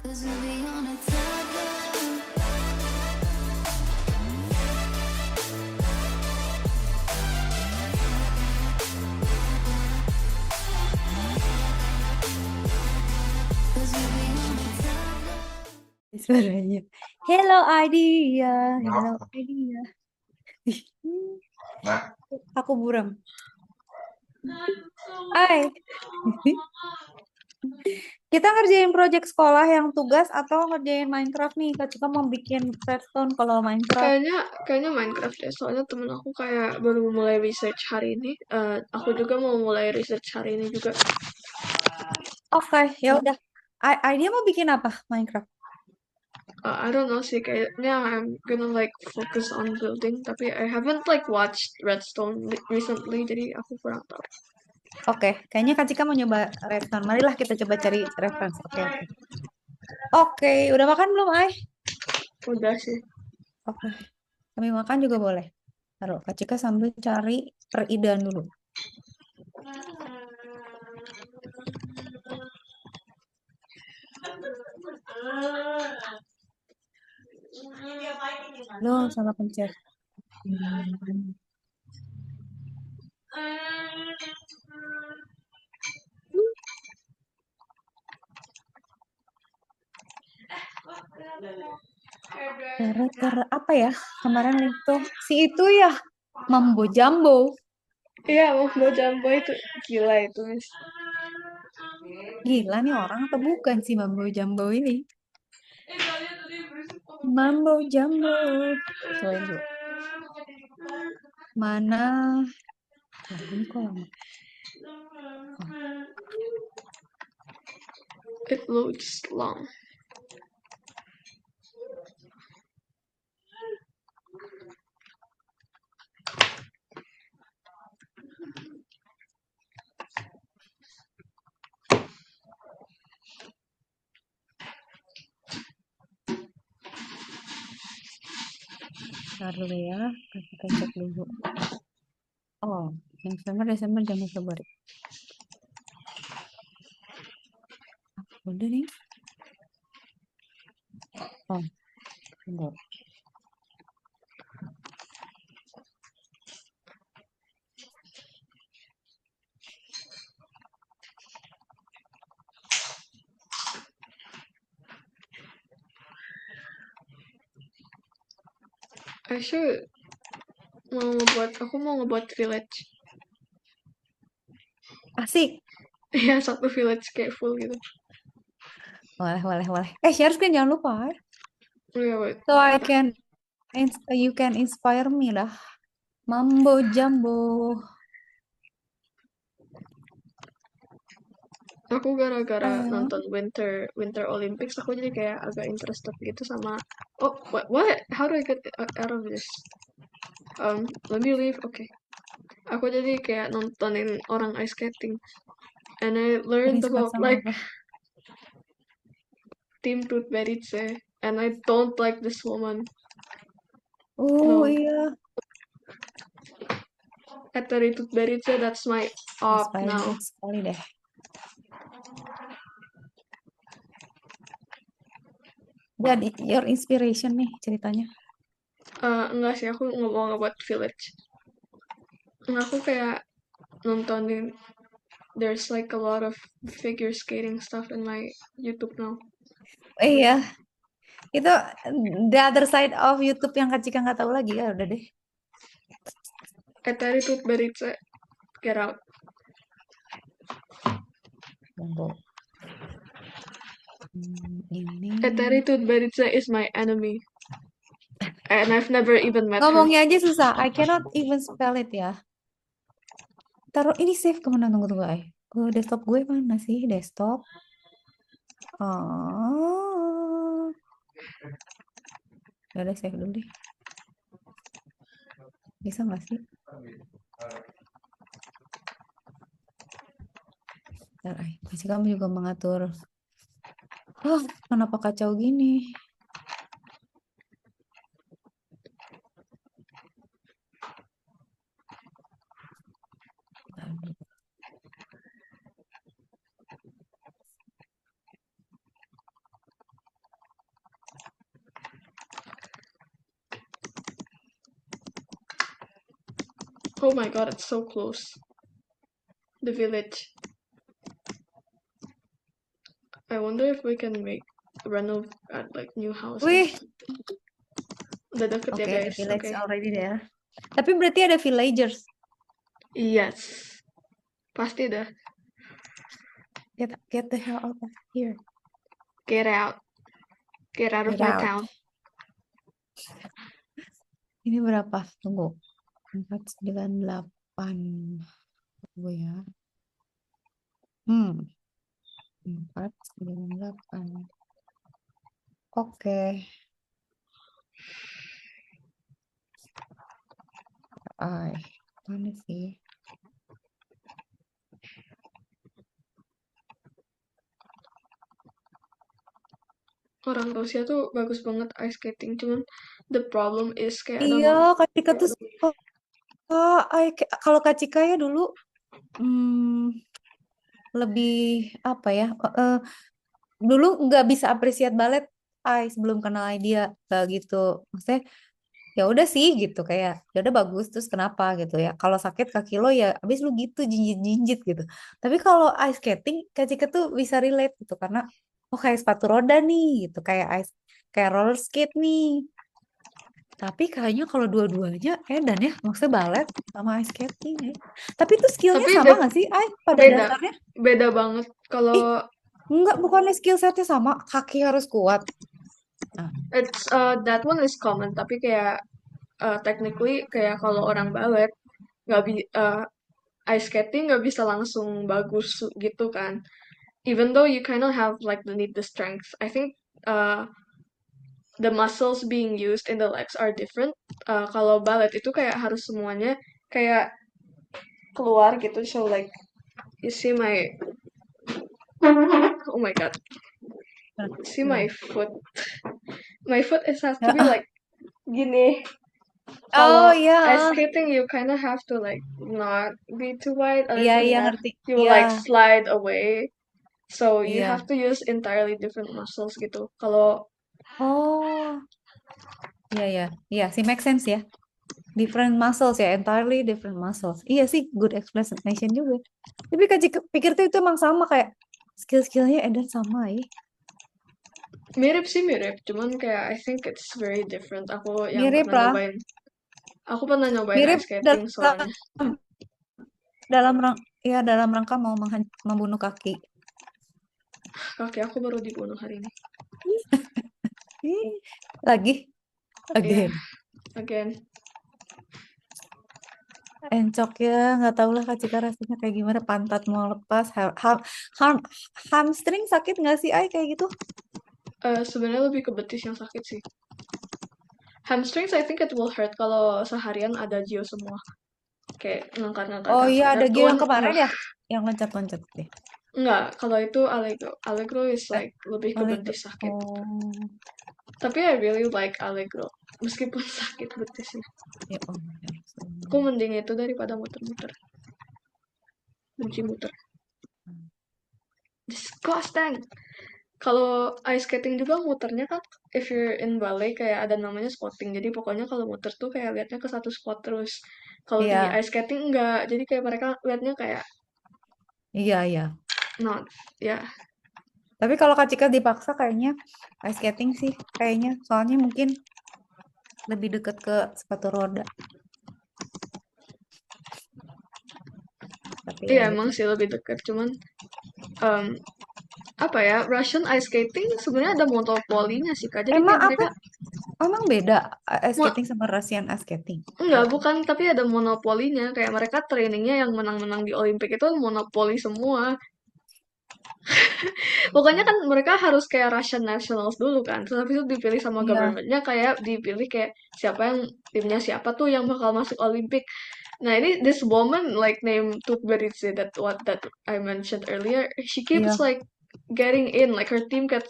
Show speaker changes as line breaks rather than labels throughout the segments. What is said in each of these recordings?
Suaranya. Hello idea, hello
Kenapa?
idea.
Nah,
Aku buram. Hai. Kita ngerjain project sekolah yang tugas atau ngerjain Minecraft nih? Kak Cika mau bikin redstone kalau Minecraft.
Kayaknya Minecraft ya. Soalnya temen aku kayak baru mulai research hari ini. Aku juga mau mulai research hari ini juga.
Oke, ya udah. Idea mau bikin apa Minecraft?
I don't know sih, kayaknya I'm gonna like focus on building. Tapi I haven't like watched Redstone recently, jadi aku kurang tahu.
Oke, kayaknya Kak Cika mau nyoba redstone. Marilah kita coba cari reference. Oke. Oke, udah makan belum, Ay?
Udah sih.
Oke. Kami makan juga boleh. Taruh Kak Cika sambil cari peridan dulu. Loh, salah pencet. Apa ya? Kemarin itu si itu ya Mambo Jambo.
Iya, mau Jambo itu gila itu, Miss.
Gila nih orang atau bukan sih Mambo Jambo ini? Mambo Jambo. Cobain dulu. Mana? Wah, ini kok lama. Oh.
It loads long.
Ntar dulu ya, kita cek dulu. Oh, November, Desember, Januari, Februari. Udah nih. Oh, tunggu.
Aku mau ngebuat village.
Asik.
Iya, satu village kayak full gitu.
Boleh. Share screen jangan lupa.
Oh ya, wait.
So you can inspire me lah. Mambo Jambo.
Aku gara-gara nonton Winter Olympics, aku jadi kayak agak interested gitu sama. Oh, what? How do I get out of this? Let me leave. Okay. Aku jadi kayak nontonin orang ice skating, and I learned
Terinspirasi
about
sama
like
apa?
Team Tooth Beritze, and I don't like this woman.
Oh
No.
iya.
Eteri Tooth Beritze, that's my op now.
Inspiring sekali deh. Jadi your inspiration nih ceritanya.
Enggak sih, aku nggak mau ngebuat village. Aku kayak nontonin. There's like a lot of figure skating stuff in my YouTube now.
Iya. Itu the other side of YouTube yang Kak Cika nggak tahu lagi ya udah deh.
Eteri Tooth Beritze, get out.
Tunggu. Ini.
Eteri Tooth Beritze is my enemy. And I've never even met her.
Ngomongnya aja susah. I cannot even spell it ya. Taruh ini save kemana? Tunggu. Desktop gue mana sih? Desktop. Oh. Ya udah save dulu deh. Bisa nggak sih? Pasti kamu juga mengatur. Oh, kenapa kacau gini?
Oh my god, it's so close. The village. I wonder if we can make renov at like new
Wih,
houses. Udah deket ya
oke, the
guys.
village
Oke.
already there. Tapi berarti ada villagers.
Yes. Pasti dah.
Get the hell out of here.
Get out. Get out of
Get
my
out.
town.
Ini berapa? Tunggu. 498. Tunggu ya. 498. Oke. Mana sih?
Orang Rusia tuh bagus banget ice skating. Cuman the problem is kayak ada
Iya, Kak Cika tuh kalau Kak Cika ya dulu lebih apa ya? Dulu nggak bisa appreciate balet sebelum kenal dia gitu. Maksudnya ya udah sih gitu kayak ya udah bagus terus kenapa gitu ya. Kalau sakit kaki lo ya abis lu gitu jinjit-jinjit gitu. Tapi kalau ice skating Kak Cika tuh bisa relate gitu karena oh kayak sepatu roda nih gitu kayak roller skate nih. Tapi kayaknya kalau dua-duanya edan ya, maksudnya balet sama ice skating ya. Tapi itu skillnya
Tapi
sama nggak sih, pada
beda.
dasarnya?
Beda banget. Kalau
Ih, enggak, bukannya skill setnya sama, kaki harus kuat. Nah,
it's that one is common. Tapi kayak technically kayak kalau orang balet nggak bi ice skating nggak bisa langsung bagus gitu kan. Even though you kind of have like the strength. I think the muscles being used in the legs are different. Kalau ballet itu kayak harus semuanya kayak keluar gitu. So like you see my oh my god, see my
gimana?
foot. My foot is has to
Ya,
be like gini.
oh
Kalau
iya,
ice skating you kind of have to like not be too wide. Other
iya
than
iya
that,
ngerti.
you will
Iya,
like slide away. So you
iya.
have to use entirely different muscles gitu. Kalau
Oh, iya iya, iya sih make sense ya. Different muscles ya, entirely different muscles. Iya sih, good explanation juga. Tapi Kak Cika pikir tuh itu emang sama kayak skill-skillnya edan sama ya.
mirip sih mirip, cuman kayak I think it's very different.
Mirip lah.
Aku pernah nyobain
Mirip
ice skating
dalam
soalnya.
dalam rangka mau membunuh kaki.
Kaki aku baru dibunuh hari ini.
Lagi,
Iya,
again.
again.
Encok ya, nggak tahu lah Kak Cika rasanya kayak gimana. Pantat mau lepas, hamstring sakit nggak sih, kayak gitu?
Sebenarnya lebih ke betis yang sakit sih. Hamstrings I think it will hurt kalau seharian ada Gio semua. Kayak ngangkat-ngangkat
Oh
kaki.
iya, ada
That
Gio
one
yang kemarin
enggak.
ya, yang loncat-loncat deh.
Enggak, kalau itu Allegro. Allegro is
Eh,
like lebih ke
oleh
betis sakit.
oh,
Tapi I really like Allegro. Meskipun sakit betisnya.
ya oh, ya.
Aku mending itu daripada muter-muter. Benci muter. Disgusting. Kalau ice skating juga muternya kan if you're in ballet kayak ada namanya spotting. Jadi pokoknya kalau muter tuh kayak liatnya ke satu spot terus. Kalau di
Iya,
ice skating enggak. Jadi kayak mereka liatnya kayak
iya, iya.
not ya.
Tapi kalau Kak Cika dipaksa kayaknya ice skating sih, kayaknya. Soalnya mungkin lebih dekat ke sepatu roda. Tapi ya
Iya
gitu.
emang sih lebih dekat. Cuman em, apa ya Russian ice skating sebenarnya ada monopolinya sih Kak. Jadi
Emang
kayak
apa?
mereka
Emang beda ice
mo-
skating sama Russian ice skating?
enggak bukan tapi ada monopolinya kayak mereka trainingnya yang menang-menang di Olimpik itu monopoli semua. Pokoknya kan mereka harus kayak Russian nationals dulu kan. Terus habis itu dipilih sama
Iya.
governmentnya kayak dipilih kayak siapa yang timnya siapa tuh yang bakal masuk Olimpik. Nah ini this woman like named Tutberidze that I mentioned earlier. She keeps
Iya.
like getting in like her team gets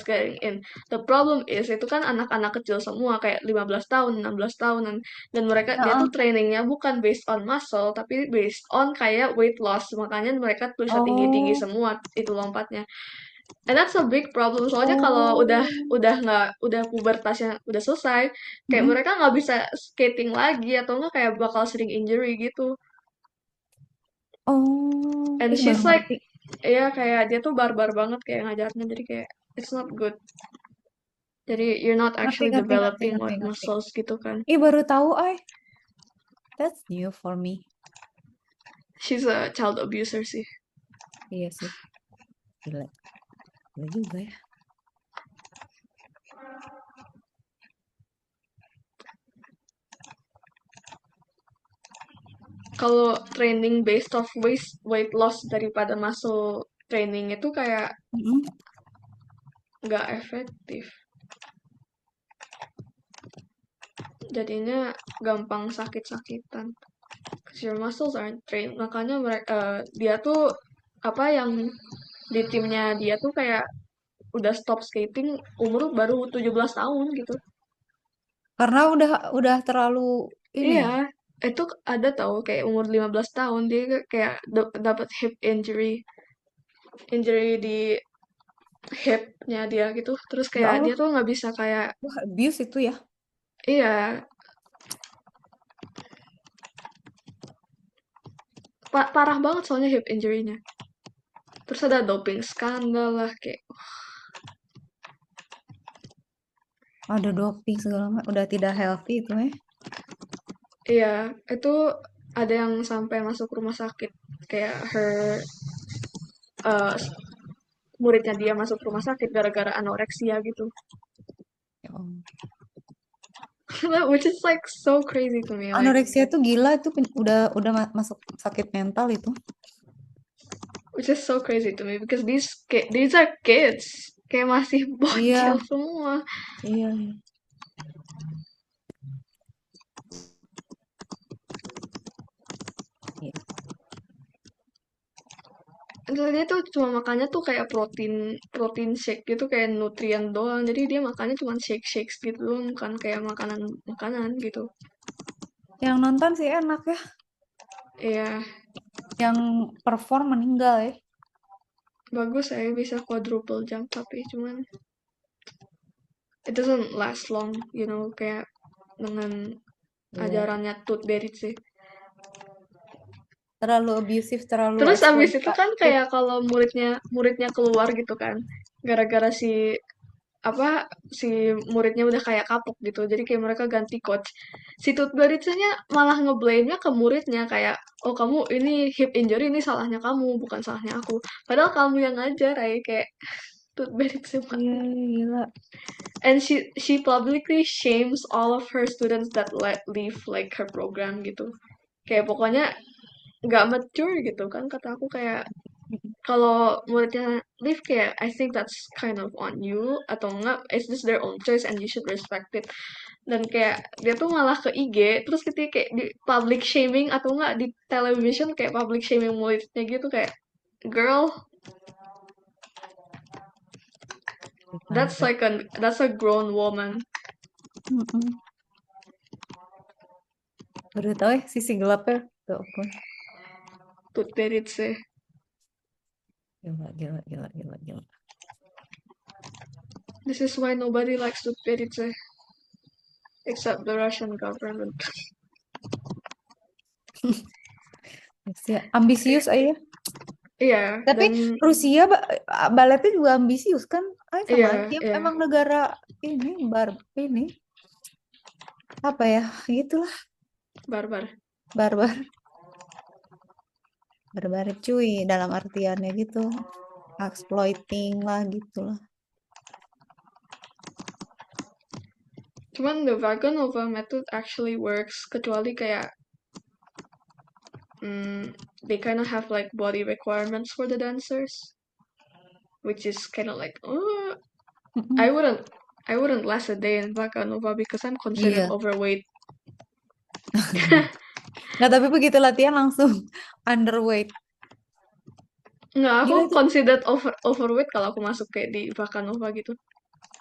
getting in. The problem is itu kan anak-anak kecil semua kayak 15 tahun, 16 tahunan dan mereka dia
Heeh.
tuh trainingnya bukan based on muscle tapi based on kayak weight loss. Makanya mereka tuh bisa tinggi-tinggi
Oh,
semua itu lompatnya. And that's a big problem. Soalnya kalau
Oh.
udah pubertasnya udah selesai, kayak
Mm-mm.
mereka nggak bisa skating lagi atau nggak kayak bakal sering injury gitu.
Oh,
And
ih baru
she's like,
ngerti.
ya kayak dia tuh barbar banget kayak ngajarnya. Jadi kayak it's not good. Jadi you're not
Ngerti,
actually
ngerti, ngerti,
developing
ngerti,
like
ngerti.
muscles gitu kan.
Ih baru tahu, ay. That's new for me.
She's a child abuser sih.
Iya sih, gila, gila juga ya.
Kalau training based of weight loss daripada muscle training itu kayak
Mm-mm.
nggak efektif. Jadinya gampang sakit-sakitan. 'Cause your muscles aren't trained. Makanya dia tuh apa yang di timnya dia tuh kayak udah stop skating umur baru 17 tahun gitu.
Karena udah terlalu ini
Iya,
ya.
itu ada tahu kayak umur 15 tahun dia kayak dapat hip injury, injury di hipnya dia gitu. Terus
Ya
kayak dia
Allah,
tuh nggak bisa kayak
wah abuse itu ya.
iya, parah banget soalnya hip injury-nya. Terus ada doping skandal lah kayak
Ada doping segala macam, udah tidak healthy itu ya.
iya, itu ada yang sampai masuk rumah sakit kayak eh, muridnya dia masuk rumah sakit gara-gara anoreksia gitu.
Ya Allah.
Which is like so crazy to me like
Anoreksia itu gila itu udah masuk sakit mental itu.
which is so crazy to me because these are kids kayak masih bocil
Iya,
semua.
iya, iya. Iya.
Terus dia tuh cuma makannya tuh kayak protein protein shake gitu kayak nutrien doang. Jadi dia makannya cuma shake gitu doang, bukan kayak makanan makanan gitu.
Yang nonton sih enak ya.
Iya,
Yang perform meninggal ya.
bagus saya bisa quadruple jump tapi cuman it doesn't last long, kayak dengan
Iya.
ajarannya Tut Berit sih.
Terlalu abusive, terlalu
Terus abis itu kan
eksploitatif.
kayak kalau muridnya muridnya keluar gitu kan, gara-gara si muridnya udah kayak kapok gitu, jadi kayak mereka ganti coach. Si Tut Beritsanya malah ngeblame-nya ke muridnya kayak, oh kamu ini hip injury ini salahnya kamu, bukan salahnya aku. Padahal kamu yang ngajar, kayak Tut Beritsa.
Iya, gila.
And she publicly shames all of her students that leave like her program gitu. Kayak pokoknya nggak mature gitu kan kata aku kayak kalau muridnya leave kayak I think that's kind of on you atau enggak it's just their own choice and you should respect it. Dan kayak dia tuh malah ke IG terus ketika kayak di public shaming atau enggak di television kayak public shaming muridnya gitu kayak girl, that's
Parah.
that's a grown woman.
Mm-mm. Baru tahu ya sisi gelapnya. Tuh ampun.
Tut Beritse.
Gila, gila, gila, gila, gila.
This is why nobody likes Tut Beritse except the Russian government.
Ambisius aja.
Iya,
Tapi
dan
Rusia baletnya juga ambisius kan? Ay, sama
iya,
aja.
iya,
Emang negara ini ini apa ya? Gitulah
barbar.
barbar barbar cuy dalam artiannya gitu. Exploiting lah gitu lah.
Cuman the Vaganova method actually works, kecuali kayak they kind of have like body requirements for the dancers, which is kind of like, oh, I
Mm-mm.
wouldn't, I wouldn't last a day in Vaganova because I'm considered
Iya.
overweight.
Nggak, tapi begitu latihan langsung underweight.
Nggak, aku
Gila itu.
considered overweight kalau aku masuk kayak di Vaganova gitu.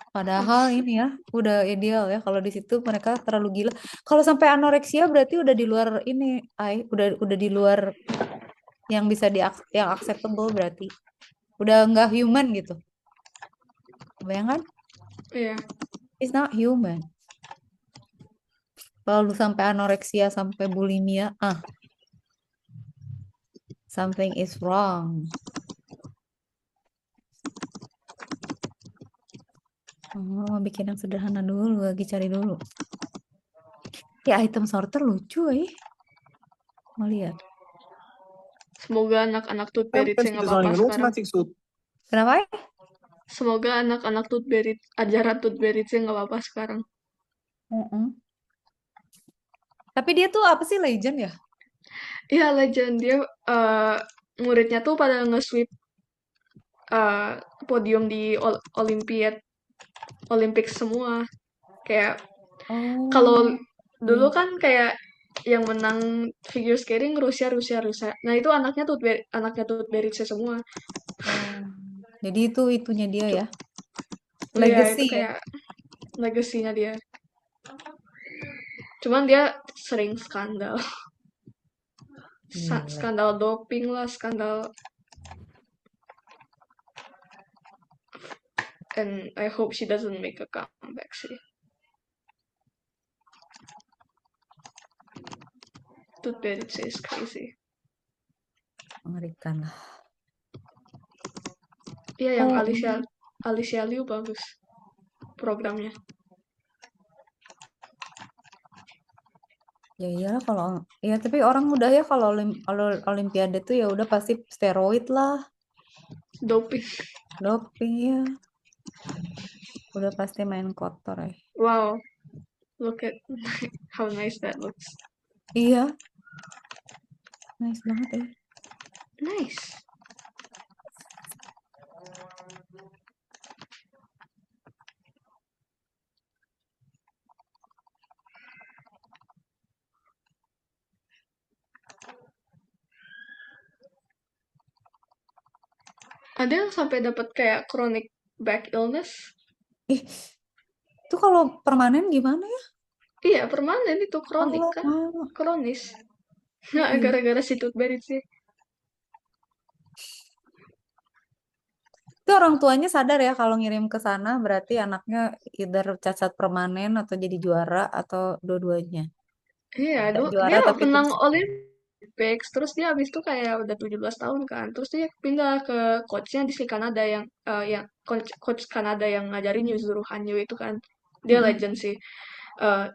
Padahal ini ya udah ideal ya kalau di situ mereka terlalu gila. Kalau sampai anoreksia berarti udah di luar ini, udah di luar yang bisa yang acceptable berarti. Udah nggak human gitu. Bayangkan,
Iya.
it's not human. Kalau lu sampai anoreksia, sampai bulimia, something is wrong. Oh, bikin yang sederhana dulu, lagi cari dulu. Ya, item sorter lucu, mau lihat.
Semoga anak-anak Tutberitse
Sometimes
nggak
because
apa-apa
running an
sekarang.
automatic suit.
Kenapa?
Semoga anak-anak ajaran Tutberitse nggak apa-apa sekarang.
Mm-mm. Tapi dia tuh apa sih, legend ya?
Iya, legend. Dia muridnya tuh pada nge-sweep eh, podium di Olimpik semua. Kayak kalau
Oh,
dulu
iya.
kan kayak yang menang figure skating Rusia. Nah, itu anaknya Tutberitse semua.
Oh, jadi itu itunya dia
Cu-
ya,
Iya,
legacy
itu
ya.
kayak legasinya dia. Cuman dia sering skandal.
Gila.
Skandal doping lah, skandal. And I hope she doesn't make a comeback sih. Tutberitse is crazy.
Mengerikan lah.
Iya, yang
Oh,
Alicia Liu bagus programnya.
ya iyalah kalau ya tapi orang udah ya kalau kalau olimpiade tuh ya udah pasti steroid lah,
Doping.
doping ya, udah pasti main kotor ya.
Wow, look at how nice that looks.
Iya, nice banget ya.
Nice. Ada yang sampai dapat kayak chronic back illness.
Ih, itu kalau permanen gimana ya?
Iya, permanen itu kronik
Allah
kan?
malu.
Kronis.
Oh
Nggak
iya.
gara-gara si Tutberit sih.
Itu orang tuanya sadar ya kalau ngirim ke sana berarti anaknya either cacat permanen atau jadi juara atau dua-duanya.
Iya,
Nggak juara
dia
tapi
menang
terus.
Olympics, terus dia habis itu kayak udah 17 tahun kan. Terus dia pindah ke coachnya di Kanada yang coach Kanada yang ngajarin Yuzuru Hanyu itu kan. Dia
Mm-mm.
legend sih. Uh,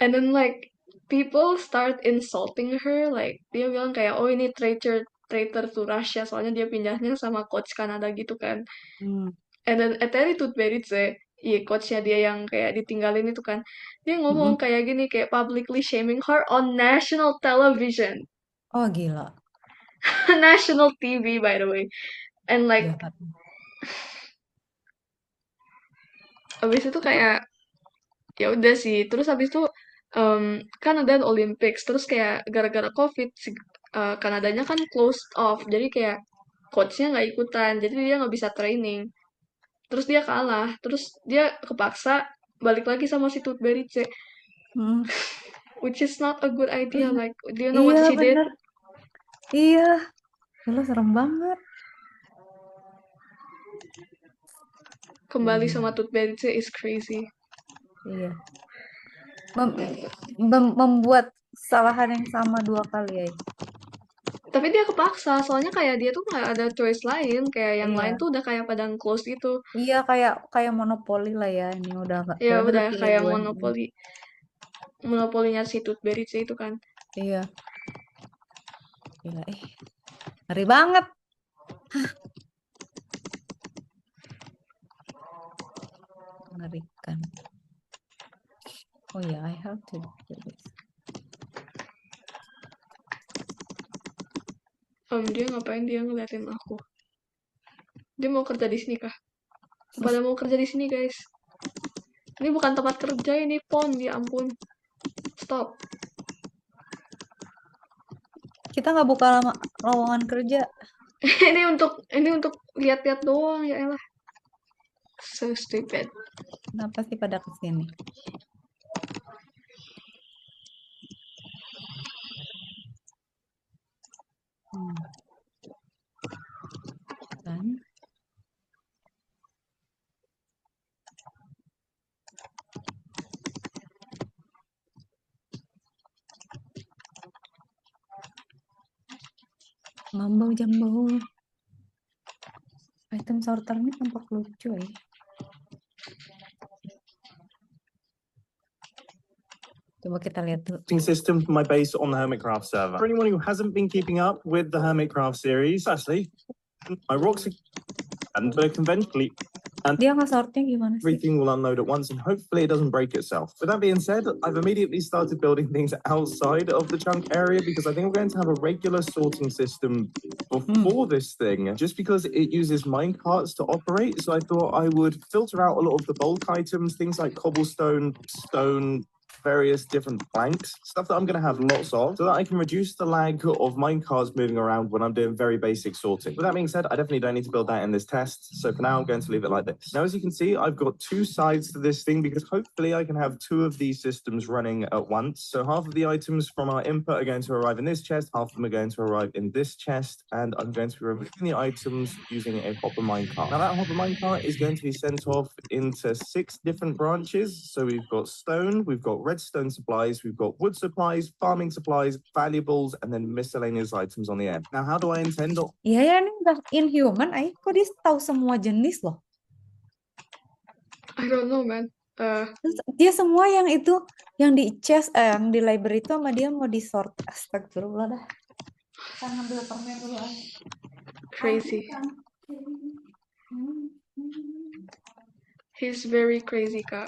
and then like people start insulting her, like dia bilang kayak oh ini traitor to Russia soalnya dia pindahnya sama coach Kanada gitu kan.
Hmm.
And then Eteri Tutberidze, iya coachnya dia yang kayak ditinggalin itu kan, dia ngomong
Mm-mm.
kayak gini, kayak publicly shaming her on national television,
Oh gila,
national TV by the way, and like
jahat.
abis itu
Itu
kayak ya udah sih, terus abis itu kan ada Olympics, terus kayak gara-gara COVID si Kanadanya kan closed off, jadi kayak coachnya nggak ikutan, jadi dia nggak bisa training, terus dia kalah, terus dia kepaksa balik lagi sama si Tutberidze,
mm.
which is not a good idea.
Iya,
Like, do you know
iya
what she did?
bener. Iya, gila serem banget.
Kembali
Gila,
sama Tutberidze is crazy.
iya. Membuat kesalahan yang sama dua kali ya.
Tapi dia kepaksa, soalnya kayak dia tuh nggak ada choice lain. Kayak yang lain
Iya,
tuh udah kayak pada close gitu.
iya kayak kayak monopoli lah ya. Ini udah nggak, ya
Ya
udah lu
udah
pilih
kayak
gue.
monopolinya si Tutberidze itu kan.
Iya, gila. Ngeri banget. Mengerikan. Oh ya, I have to do this.
Dia ngapain dia ngeliatin aku? Dia mau kerja di sini kah? Pada mau kerja di sini guys. Ini bukan tempat kerja, ini pon, ya ampun. Stop.
Kita nggak buka lowongan kerja.
ini untuk lihat-lihat doang ya elah. So stupid.
Kenapa sih pada kesini? Hmm. Kan? Jambau. Item sorternya tampak lucu ya. Coba kita lihat dulu.
System for my base on the Hermitcraft server. For anyone who hasn't been keeping up with the Hermitcraft series, firstly, my rocks and conventionally
Dia nge-sortnya gimana sih?
everything will unload at once and hopefully it doesn't break itself. With that being said, I've immediately started building things outside of the chunk area because I think we're going to have a regular sorting system before this thing, just because it uses minecarts to operate. So I thought I would filter out a lot of the bulk items, things like cobblestone, stone, various different planks, stuff that I'm going to have lots of, so that I can reduce the lag of minecarts moving around when I'm doing very basic sorting. With that being said, I definitely don't need to build that in this test, so for now I'm going to leave it like this. Now, as you can see, I've got two sides to this thing because hopefully I can have two of these systems running at once. So half of the items from our input are going to arrive in this chest, half of them are going to arrive in this chest, and I'm going to be removing the items using a hopper minecart. Now, that hopper minecart is going to be sent off into 6 different branches. So we've got stone, we've got redstone supplies, we've got wood supplies, farming supplies, valuables, and then miscellaneous items on the end. Now, how do I intend on...
Iya ya, ini udah Inhuman, kok dia tahu semua jenis loh.
I don't know, man.
Terus dia semua yang itu, yang di chest, yang di library itu sama dia mau di-sort. Astagfirullah dah. Kita ngambil permen dulu aja.
Crazy. He's very crazy, Kak.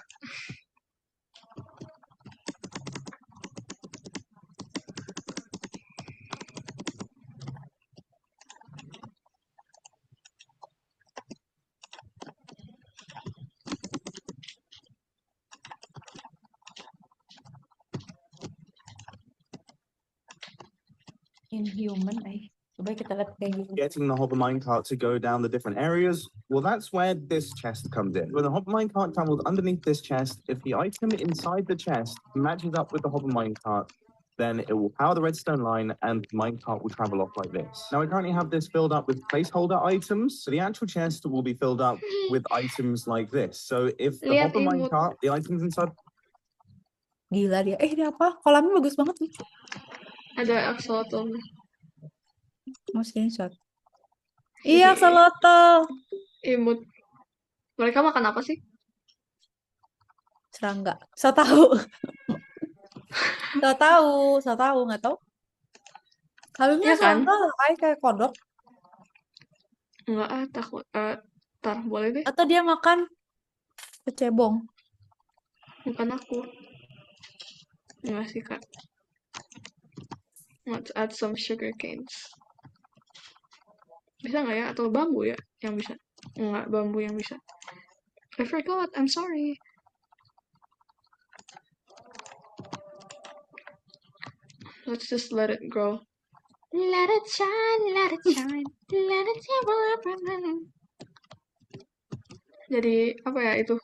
Inhuman, coba kita lihat kayak gitu.
Getting the hopper minecart to go down the different areas, well, that's where this chest comes in. When the hopper minecart travels underneath this chest, if the item inside the chest matches up with the hopper minecart, then it will power the redstone line and the minecart will travel off like this. Now, I currently have this filled up with placeholder items, so the actual chest will be filled up with items like this. So if the
Lihat
hopper
ini.
minecart, the items inside...
Gila dia. Ini apa? Kolamnya bagus banget nih.
Ada axolotl.
Mau screenshot. Iya, axolotl.
Imut. Mereka makan apa sih?
Serangga. So tahu. Nggak tahu. Harusnya
Iya kan?
serangga kayak kodok.
Enggak, takut. Tar, boleh deh.
Atau dia makan kecebong.
Bukan aku. Enggak sih, Kak. Let's add some sugar canes. Bisa nggak ya? Atau bambu ya yang bisa? Enggak, bambu yang bisa. I forgot, I'm sorry. Let's just let it grow. Let it shine, let it shine, let it shine. Jadi, apa ya itu?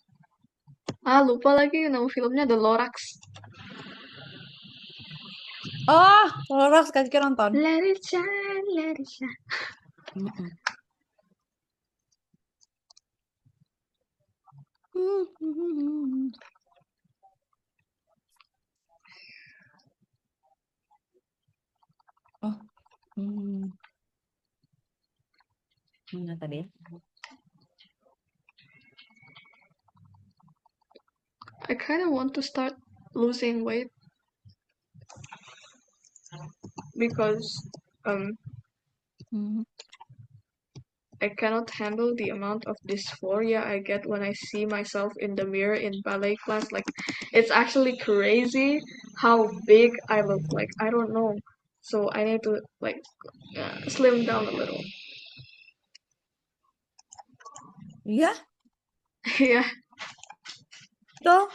Lupa lagi nama filmnya, The Lorax.
Oh, Lorax kan kita nonton.
Let it shine, let it shine.
Oh. Mana tadi ya?
I kind of want to start losing weight because I cannot handle the amount of dysphoria I get when I see myself in the mirror in ballet class. Like, it's actually crazy how big I look. Like, I don't know. So I need to like slim down a little.
Iya,
Yeah,
tuh.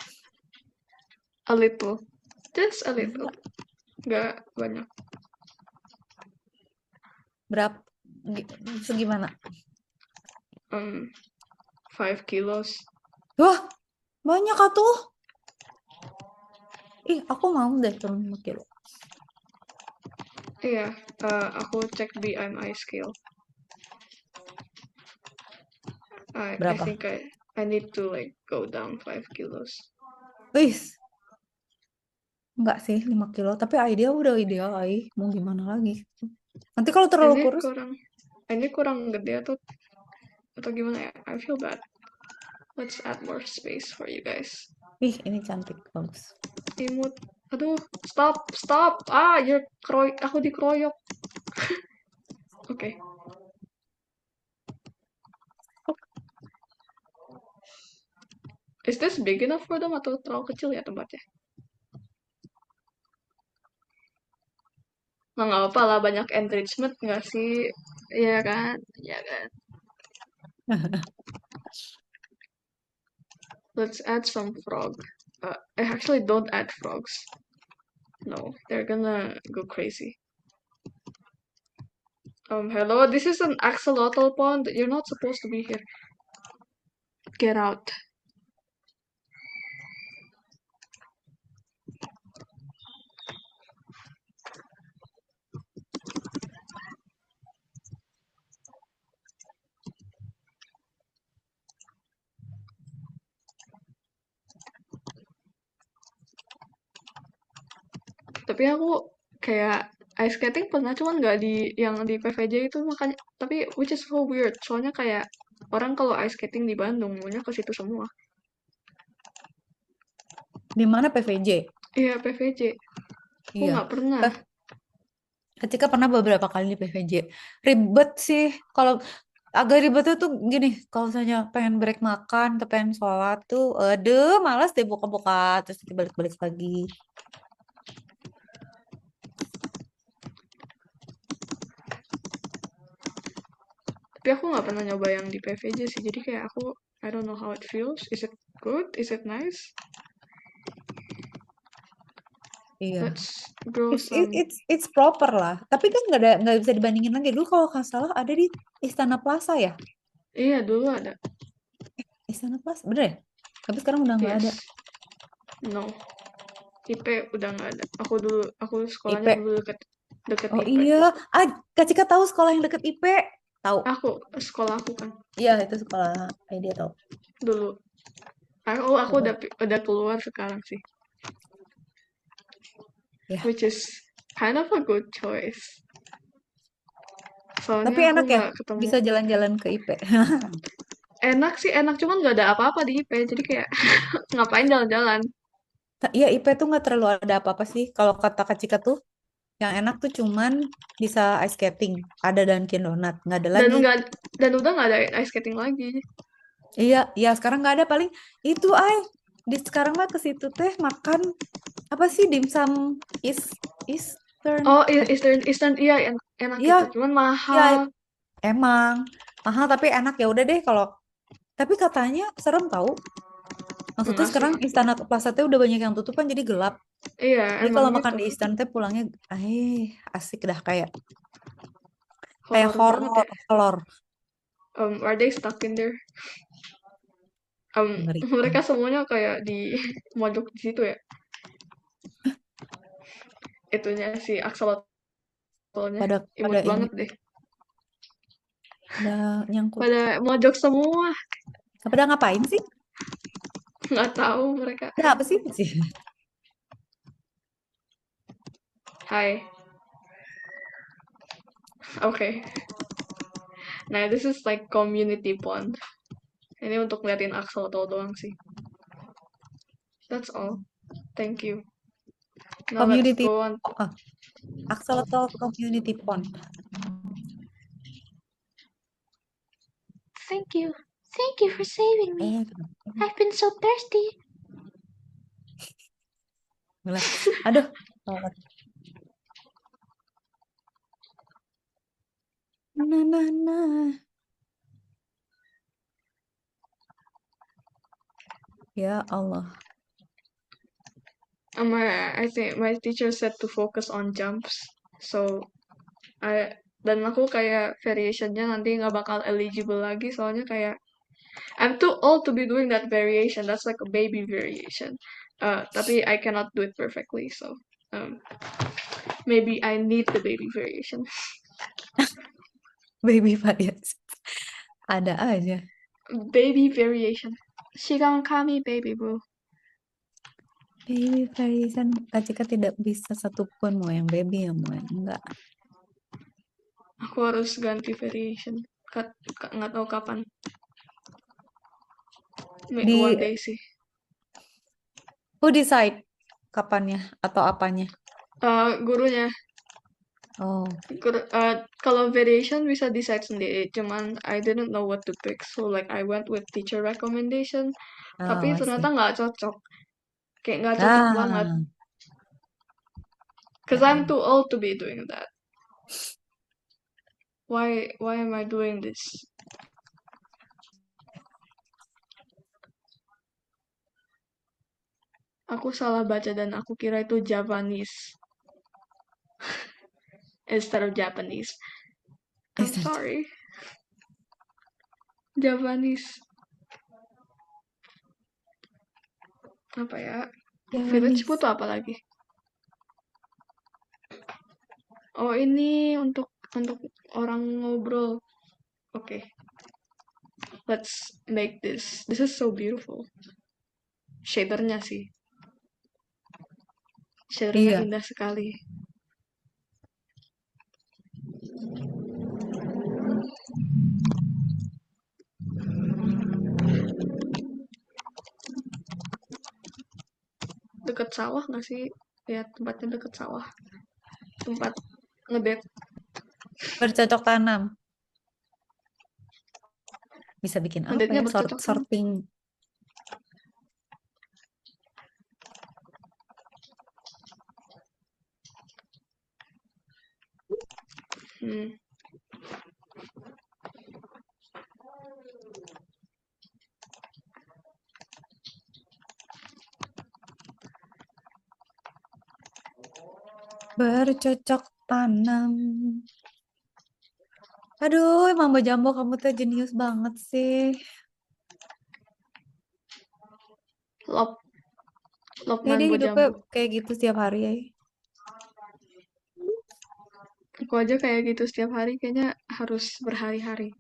a little. Just a little. Gak banyak.
Berapa? Segimana?
5 kilos.
Wah, banyak tuh. Ih, aku mau deh turun 5 kilo.
Iya, aku cek BMI scale. I
Berapa?
think I need to like go down 5 kilos.
Wih, enggak sih 5 kilo. Tapi idea udah ideal, Mau gimana lagi? Nanti kalau terlalu
Ini
kurus,
kurang gede atau gimana ya? I feel bad. Let's add more space for you guys.
ih ini cantik bagus.
Imut. Aduh, stop. Aku dikeroyok. Oke. Is this big enough for them atau terlalu kecil ya tempatnya? Nah, nggak apa lah, banyak enrichment nggak sih? Iya kan? Iya kan? Let's add some frog. Actually, don't add frogs. No, they're gonna go crazy. Hello, this is an axolotl pond. You're not supposed to be here. Get out. Tapi aku kayak ice skating pernah, cuman nggak di yang di PVJ itu, makanya. Tapi which is so weird. Soalnya kayak orang kalau ice skating di Bandung maunya ke situ semua.
Di mana PVJ?
Iya, PVJ. Aku
Iya.
nggak pernah.
Ketika pernah beberapa kali di PVJ. Ribet sih. Kalau agak ribetnya tuh gini, kalau misalnya pengen break makan atau pengen sholat tuh, aduh, malas deh buka-buka terus nanti balik-balik lagi.
Tapi aku nggak pernah nyoba yang di PVJ sih. Jadi kayak I don't know how it feels. Is it good? Is it nice?
Iya.
Let's grow some.
It's proper lah. Tapi kan nggak bisa dibandingin lagi. Dulu kalau nggak salah ada di Istana Plaza ya.
Iya, dulu ada.
Istana Plaza, bener ya? Tapi sekarang udah nggak ada.
Yes. No. IP udah nggak ada. Aku sekolahnya
IP.
dulu deket
Oh
IP.
iya. Kak Cika tahu sekolah yang deket IP? Tahu.
Sekolah aku kan
Iya, itu sekolah dia tahu.
dulu. Aku udah keluar sekarang sih.
Ya.
Which is kind of a good choice. Soalnya
Tapi
aku
enak ya,
nggak ketemu.
bisa jalan-jalan ke IP.
Enak sih, enak, cuman nggak ada apa-apa di IP. Jadi kayak ngapain jalan-jalan?
Iya, IP tuh nggak terlalu ada apa-apa sih. Kalau kata Kak Cika tuh, yang enak tuh cuman bisa ice skating, ada Dunkin Donut, nggak ada lagi.
Dan udah nggak ada ice skating lagi.
Iya, iya sekarang nggak ada, paling itu di sekarang mah ke situ teh makan apa sih dimsum Eastern.
Oh, Eastern, iya enak
Iya,
gitu, cuman mahal.
iya emang mahal tapi enak ya udah deh kalau. Tapi katanya serem tahu. Maksudnya
Enggak
sekarang
sih.
Istana Plaza teh udah banyak yang tutup kan jadi gelap.
Iya,
Jadi
emang
kalau makan
gitu.
di Istana teh pulangnya asik dah kayak
Horor banget ya.
horor.
Are they stuck in there?
Ngeri.
Mereka semuanya kayak di mojok di situ ya. Itunya si axolotl-nya
Pada
imut
ini
banget deh.
pada nyangkut.
Pada mojok semua.
Pada ngapain sih?
Nggak tahu mereka.
Ada apa sih?
Hai. Oke. Nah, this is like community pond. Ini untuk ngeliatin axolotl doang sih. That's all. Thank you. Now let's
Community
go on.
Axolotl Community Pond.
Thank you. Thank you for saving me. I've been so thirsty.
Aduh. Ya Allah.
I think my teacher said to focus on jumps. So, dan aku kayak variationnya nanti nggak bakal eligible lagi, soalnya kayak I'm too old to be doing that variation. That's like a baby variation. Tapi I cannot do it perfectly, so maybe I need the baby variation.
Baby variation. Ada aja.
Baby variation. She gonna call me baby, bro.
Baby variation. Kak Cika tidak bisa satupun, mau yang baby ya mau yang enggak.
Aku harus ganti variation. Nggak tahu kapan.
Di
One day sih.
who decide kapannya atau apanya?
Gurunya.
Oh,
Kalau variation bisa decide sendiri. Cuman I didn't know what to pick. So like I went with teacher recommendation. Tapi
I
ternyata
see.
nggak cocok. Kayak nggak cocok banget.
Ah,
Cause
ya
I'm
Allah.
too old to be doing that. Why am I doing this? Aku salah baca dan aku kira itu Javanese instead of Japanese. I'm
Is that
sorry. Javanese. Apa ya? Village
Javanese?
butuh apa lagi? Oh, ini untuk orang ngobrol. Oke. Let's make this. This is so beautiful. Shadernya sih. Shadernya
Iya.
indah sekali. Deket sawah nggak sih? Ya, tempatnya deket sawah. Tempat ngebet.
Bercocok tanam. Bisa bikin apa
Ngedate-nya
ya?
bercocok tanam.
Sorting.
Hmm.
Bercocok tanam. Aduh, Mamba Jambo kamu tuh jenius banget sih.
Lop.
Ya dia
Mambo
hidupnya
Jambo.
kayak gitu setiap hari ya.
Aku aja kayak gitu setiap hari. Kayaknya harus berhari-hari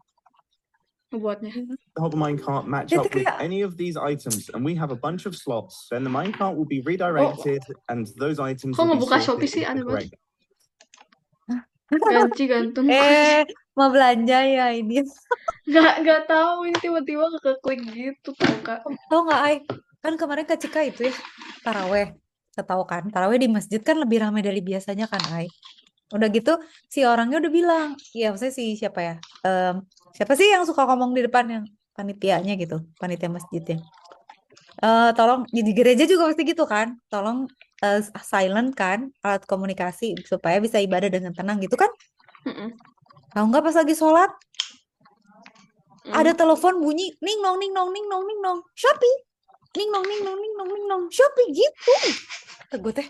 ngebuatnya.
The hover minecart match
Itu
up with
kayak
any of these items, and we have a bunch of slots. Then the minecart will be redirected, and those items
Kok
will be
ngebuka Shopee
sorted
sih?
into the
Aneh banget.
correct.
Ganti gantung.
mau belanja ya ini.
Nggak tahu ini tiba-tiba keklik gitu tau Kak.
Tahu nggak, Ai? Kan kemarin Kak Cika itu ya taraweh. Tahu kan, taraweh di masjid kan lebih ramai dari biasanya kan, Ai. Udah gitu si orangnya udah bilang, ya maksudnya si siapa ya? Siapa sih yang suka ngomong di depan yang panitianya gitu, panitia masjidnya. Tolong di gereja juga pasti gitu kan. Tolong silent kan alat komunikasi supaya bisa ibadah dengan tenang gitu kan.
Mm-mm.
Tahu nggak pas lagi sholat
Mm.
ada telepon bunyi ning nong ning nong ning nong ning nong Shopee ning nong ning nong ning nong ning nong Shopee gitu. Kata gue teh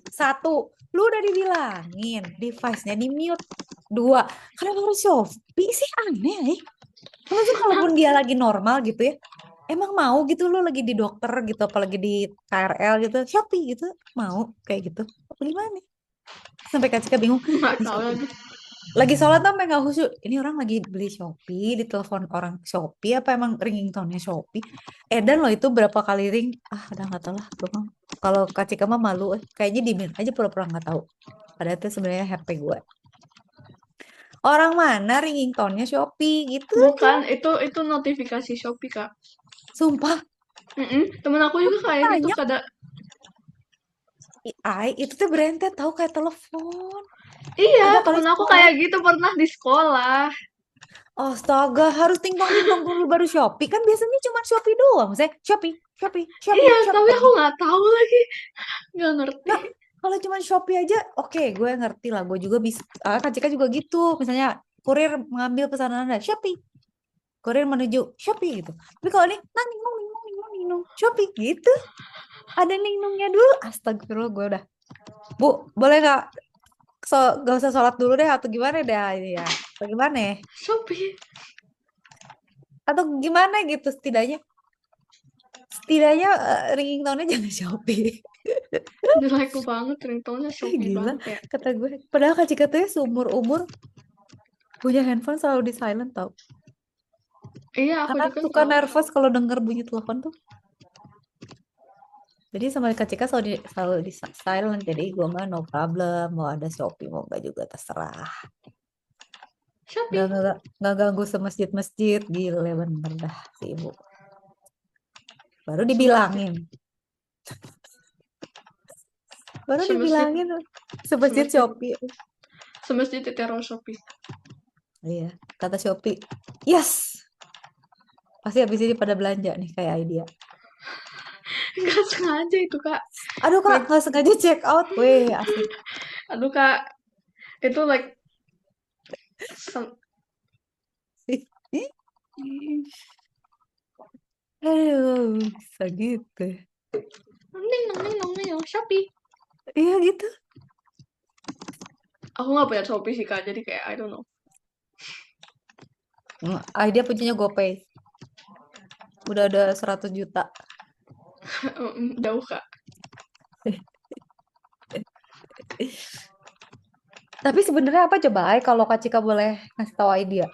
satu, lu udah dibilangin device-nya di mute. Dua, kenapa harus Shopee sih aneh ya. Maksudnya kalaupun dia lagi normal gitu ya, emang mau gitu lu lagi di dokter gitu, apalagi di KRL gitu, Shopee gitu, mau kayak gitu. Apa gimana? Sampai Kak Cika bingung.
Nggak
Ini
tahu
Shopee.
lagi.
Lagi sholat tuh sampai nggak khusyuk. Ini orang lagi beli Shopee, ditelepon orang Shopee, apa emang ringtone-nya Shopee? Dan lo itu berapa kali ring? Udah nggak tahu lah. Gue mah. Kalau Kak Cika mah malu, kayaknya di-mute aja pura-pura nggak tahu. Padahal itu sebenarnya HP gue. Orang mana ringtone-nya Shopee gitu?
Bukan, itu notifikasi Shopee Kak.
Sumpah,
Temen aku juga kayak gitu
banyak.
kada.
Itu tuh berentet tahu kayak telepon.
Iya,
Ada kali
temen aku
sekolah.
kayak gitu pernah di sekolah.
Astaga, harus ting-tong dulu baru Shopee. Kan biasanya cuma Shopee doang. Saya Shopee, Shopee, Shopee,
Iya,
Shopee.
tapi aku nggak tahu lagi. Nggak ngerti.
Nah, kalau cuma Shopee aja, oke, gue ngerti lah. Gue juga bisa. Kak Cika juga gitu. Misalnya kurir mengambil pesanan Anda, Shopee. Kurir menuju Shopee gitu. Tapi kalau ini, nah, ning nong, ning nong, ning nong, ning nong, Shopee gitu. Ada ning nongnya dulu. Astagfirullah, gue udah. Bu, boleh nggak gak usah sholat dulu deh atau gimana deh ini ya? Atau gimana ya?
Shopee.
Atau gimana gitu setidaknya ringtone-nya jangan Shopee.
Jelek banget ringtone-nya Shopee
Gila,
banget ya.
kata gue. Padahal Kak Cika tuh ya seumur-umur punya handphone selalu di silent tau.
Iya, aku
Karena
juga
suka
selalu.
nervous kalau denger bunyi telepon tuh. Jadi sama Kak Cika selalu di silent. Jadi gue mah no problem. Mau ada Shopee mau gak juga terserah.
Shopee.
nggak ganggu semasjid-masjid, gile bener dah si ibu. Baru
Semasjid,
dibilangin,
semasjid,
semasjid
semasjid,
Shopee.
semasjid diteror Shopee.
Iya, kata Shopee, yes, pasti habis ini pada belanja nih kayak idea.
Nggak sengaja itu kak.
Aduh kak,
Like,
nggak sengaja check out, weh asik.
aduh kak, itu like
Aduh, bisa gitu.
neng Shopee.
Iya gitu.
Aku nggak punya Shopee sih kak, jadi kayak I don't know.
Idea punyanya GoPay. Udah ada 100 juta.
Jauh kak.
Tapi sebenarnya apa coba Ai kalau Kak Cika boleh ngasih tahu idea?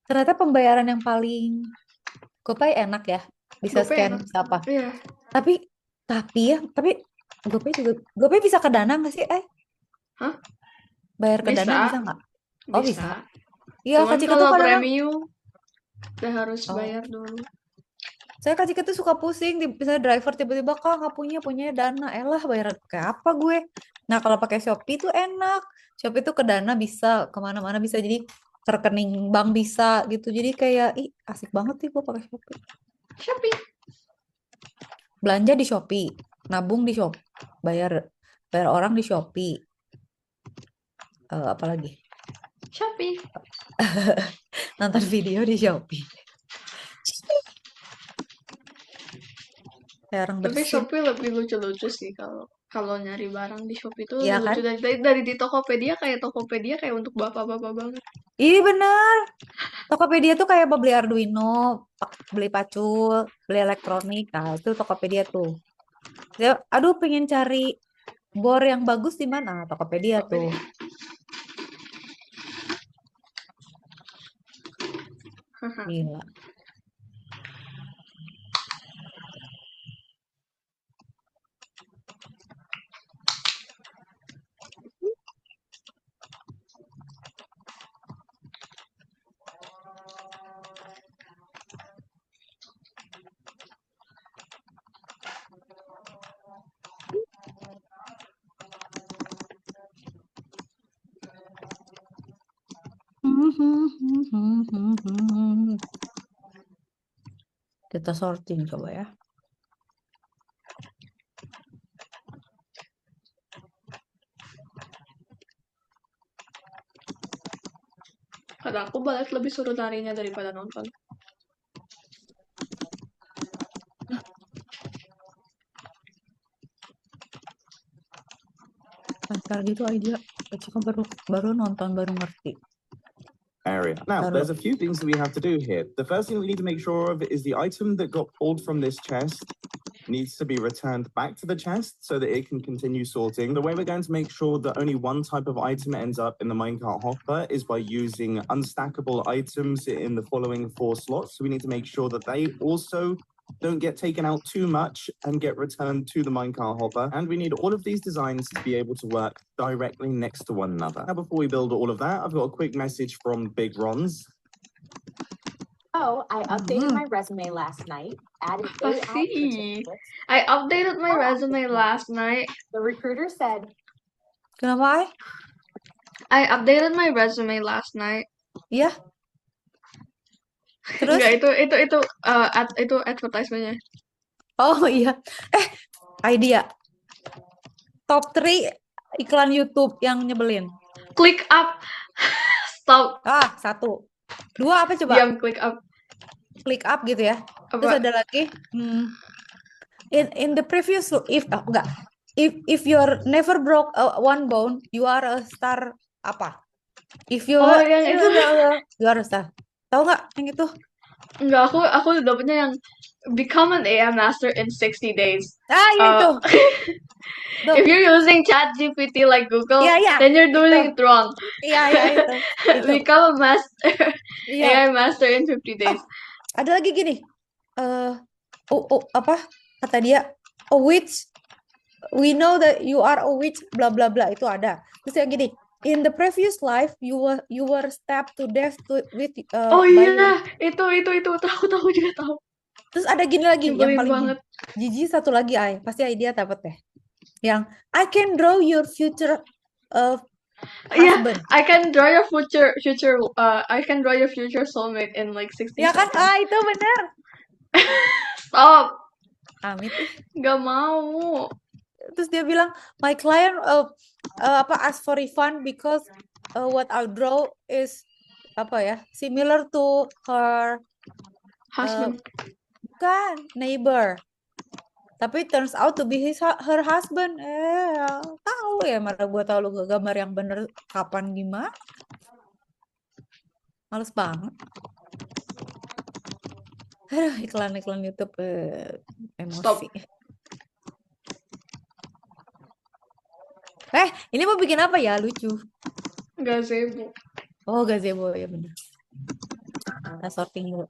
Ternyata pembayaran yang paling GoPay enak ya. Bisa
GoPay
scan
enak.
bisa apa.
Iya.
Tapi GoPay bisa ke Dana nggak sih?
Hah?
Bayar ke Dana
Bisa.
bisa nggak? Oh bisa.
Bisa.
Iya Kak
Cuman
Cika tuh
kalau
kadang
premium udah harus
Oh.
bayar dulu.
Saya Kak Cika tuh suka pusing, misalnya driver tiba-tiba Kak nggak punya Dana, elah bayar kayak apa gue? Nah kalau pakai Shopee tuh enak, Shopee tuh ke Dana bisa, kemana-mana bisa, jadi rekening bank bisa gitu, jadi kayak ih asik banget sih gue pakai Shopee.
Shopee.
Belanja di Shopee, nabung di Shopee, bayar orang di Shopee, apa lagi?
Shopee.
Nonton video di Shopee. Kayak orang
Tapi
bersin.
Shopee lebih lucu-lucu sih kalau nyari barang di Shopee tuh
Iya
lucu
kan?
dari di Tokopedia kayak untuk bapak-bapak banget.
Ih bener. Tokopedia tuh kayak beli Arduino, beli pacul, beli elektronik. Nah, itu Tokopedia tuh. Aduh, pengen cari bor yang bagus di mana? Tokopedia tuh. Gila. Kita sorting coba ya.
Kata aku balik lebih suruh narinya daripada nonton.
Lancar gitu idea. Cuma baru nonton, baru ngerti.
Area. Now, there's a few things that we have to do here. The first thing we need to make sure of is the item that got pulled from this chest needs to be returned back to the chest so that it can continue sorting. The way we're going to make sure that only one type of item ends up in the minecart hopper is by using unstackable items in the following 4 slots. So we need to make sure that they also don't get taken out too much and get returned to the minecart hopper. And we need all of these designs to be able to work directly next to one another. Now, before we build all of that, I've got a quick message from Big Ron's.
Oh, I updated my resume last night, added AI certificates.
I updated my resume last night.
The recruiter said,
Kenapa?
I updated my resume last night.
Iya. Terus?
Enggak, itu advertisement-nya.
Oh iya. Idea. Top 3 iklan YouTube yang nyebelin.
Click up. Stop.
1. 2 apa coba?
Diam, click up.
Click up gitu ya.
Apa?
Terus ada lagi in the previous if you're never broke one bone, you are a star apa? If you
yang itu.
You are a star. Tahu nggak yang itu?
Enggak, aku dapetnya yang become an AI master in 60 days.
Itu.
If you're using ChatGPT like Google,
yeah,
then you're doing it wrong.
Iya, itu.
Become a master, AI master in 50 days.
Ada lagi gini. Apa? Kata dia, a witch. We know that you are a witch, bla bla bla, itu ada. Terus yang gini, in the previous life you were stabbed to death with
Oh
by your.
iya, itu tahu juga tahu.
Terus ada gini lagi yang
Nyebelin
paling
banget.
jijik satu lagi pasti dia dapat deh. Yang I can draw your future
Iya,
husband.
I can draw your I can draw your future soulmate in like 60
Ya kan?
seconds.
Itu benar.
Stop,
Amit ih.
gak mau.
Terus dia bilang my client ask for refund because what I draw is similar to her
Husband.
bukan neighbor. Tapi turns out to be her husband. Tahu ya, mana gue tahu lu gambar yang bener kapan gimana. Males banget. Iklan-iklan YouTube emosi.
Stop.
Ini mau bikin apa ya? Lucu.
Gazebo.
Oh, gazebo ya bener. Kita sorting dulu.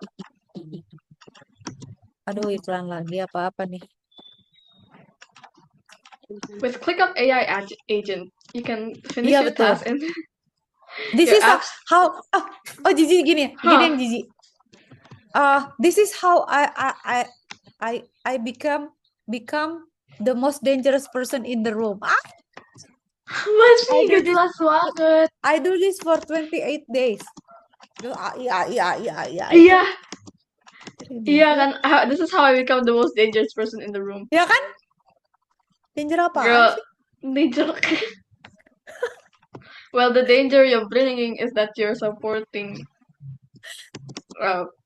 Aduh, iklan lagi apa-apa nih.
With ClickUp AI agent, you can finish
Iya,
your
betul.
task and
This
your
is
apps.
how jijik gini yang jijik. This is how I become the most dangerous person in the room.
Masih gak jelas banget.
I do this for 28 days. Iya.
Iya kan, this is how I become the most dangerous person in the room.
Ya kan? Danger apa?
Girl, danger. Well, the danger you're bringing is that you're supporting.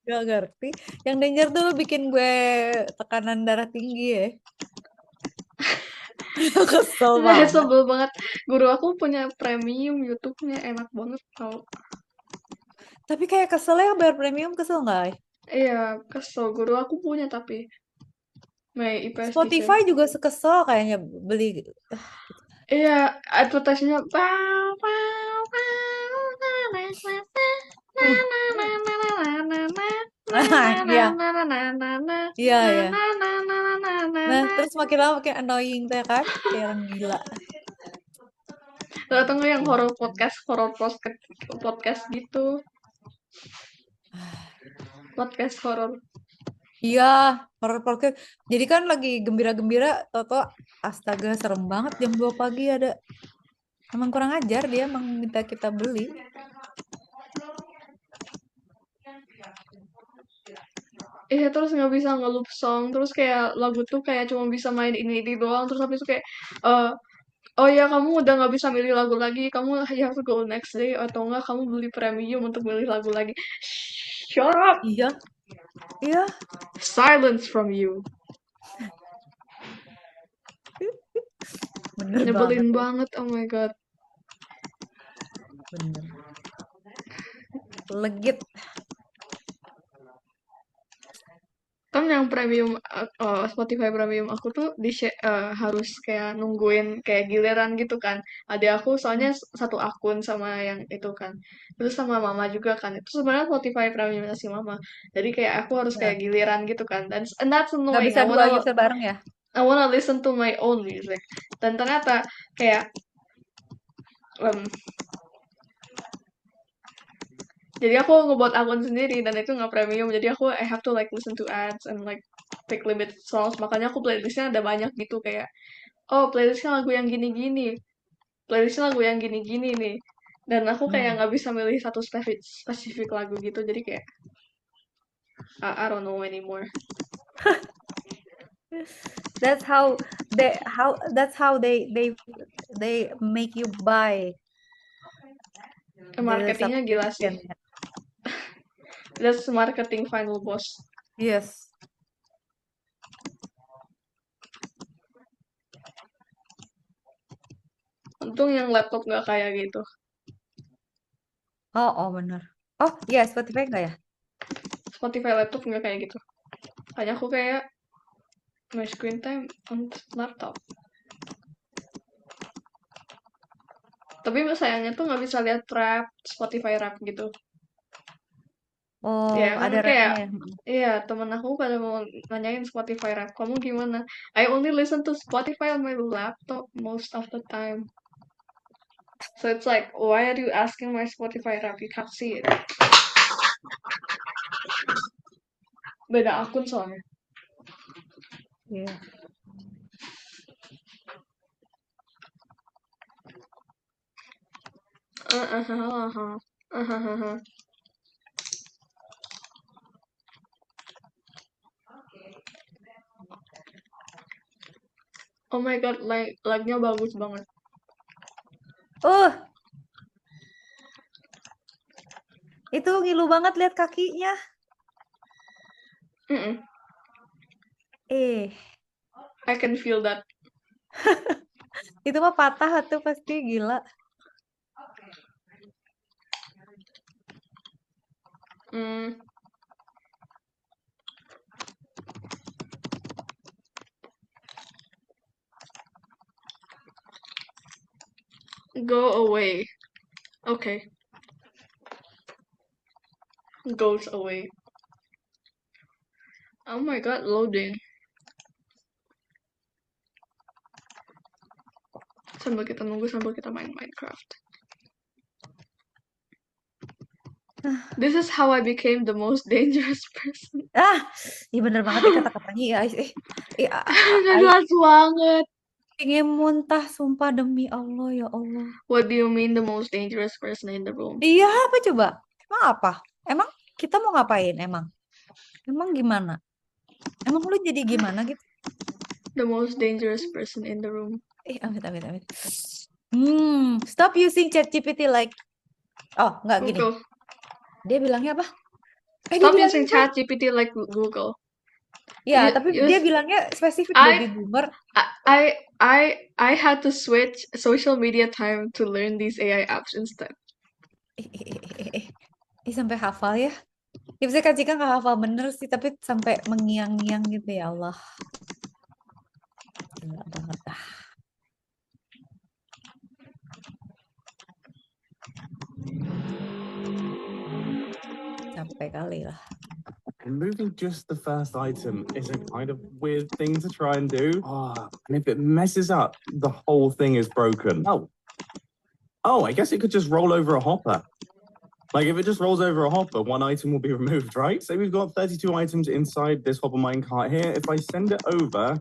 Gak ngerti. Yang danger tuh bikin gue tekanan darah tinggi ya. Kesel banget.
Sebel banget. Guru aku punya premium YouTube-nya, enak banget tau.
Tapi kayak keselnya bayar premium, kesel nggak?
Iya, kesel. Guru aku punya tapi IPS
Spotify juga sekesel kayaknya beli.
Iya, advertisenya
Iya. Nah, terus makin lama makin annoying teh kan? Kayak orang gila.
Atau nggak yang horror podcast gitu. Podcast horror.
Iya, horror podcast. Jadi kan lagi gembira-gembira, toto astaga serem banget jam 2 pagi ada. Emang kurang ajar dia, emang minta kita beli.
Iya, terus nggak bisa nge-loop song, terus kayak lagu tuh kayak cuma bisa main ini doang, terus habis itu kayak oh ya kamu udah nggak bisa milih lagu lagi, kamu you have to go next day, atau enggak kamu beli premium untuk milih lagu lagi. Shut up.
Iya.
Silence from you.
Bener
Nyebelin banget. Oh my god.
Bener. Legit.
Kan yang premium Spotify premium aku tuh harus kayak nungguin kayak giliran gitu kan. Ada aku soalnya satu akun sama yang itu kan. Terus sama mama juga kan. Itu sebenarnya Spotify premiumnya si mama. Jadi kayak aku harus kayak giliran gitu kan. Dan that's
Nggak
annoying.
bisa dua user bareng ya?
I wanna listen to my own music. Dan ternyata kayak jadi aku ngebuat akun sendiri dan itu nggak premium, jadi aku I have to like listen to ads and like pick limited songs. Makanya aku playlistnya ada banyak gitu, kayak playlistnya lagu yang gini-gini, playlistnya lagu yang gini-gini nih, dan aku kayak nggak bisa milih satu spesifik lagu gitu, jadi kayak I don't know anymore.
That's how they make you buy.
Marketingnya gila sih. That's marketing final boss.
Yes.
Untung yang laptop nggak kayak gitu.
Oh benar. Oh iya, Spotify nggak ya?
Spotify laptop nggak kayak gitu. Hanya aku kayak my screen time on laptop. Tapi sayangnya tuh nggak bisa lihat rap, Spotify rap gitu.
Oh,
Ya kan
ada
kayak
rapnya.
iya, temen aku pada mau nanyain Spotify rap, kamu gimana? I only listen to Spotify on my laptop most of the time. So it's like, why are you asking my Spotify rap? You can't see it. Beda akun soalnya.
Iya.
Oh my god, like-nya bagus banget.
Itu ngilu banget lihat kakinya.
Mm-mm.
Eh,
I can feel that.
itu mah patah tuh pasti gila.
Mm. Go away. Okay. Goes away. Oh my god, loading. Sambil kita nunggu sambil kita main Minecraft. This is how I became the most dangerous person.
Iya bener banget nih kata-katanya ya.
Jelas banget.
Pengen muntah sumpah demi Allah ya Allah.
What do you mean the most dangerous person in the room?
Iya apa coba? Emang apa? Emang kita mau ngapain emang? Emang gimana? Emang lu jadi gimana gitu?
The most dangerous person in the room.
Amit. Stop using ChatGPT like. Oh, enggak gini.
Google.
Dia bilangnya apa?
Stop using ChatGPT like Google.
Ya, tapi dia bilangnya spesifik baby boomer.
I had to switch social media time to learn these AI apps instead.
Sampai hafal ya. Ya bisa Kak Cika nggak hafal bener sih, tapi sampai mengiang-ngiang gitu ya Allah. Gila banget dah. Sampai kali lah.
Removing just the first item is a kind of weird thing to try and do. And if it messes up, the whole thing is broken. Oh, I guess it could just roll over a hopper. Like if it just rolls over a hopper, one item will be removed, right? Say we've got 32 items inside this hopper minecart here. If I send it over,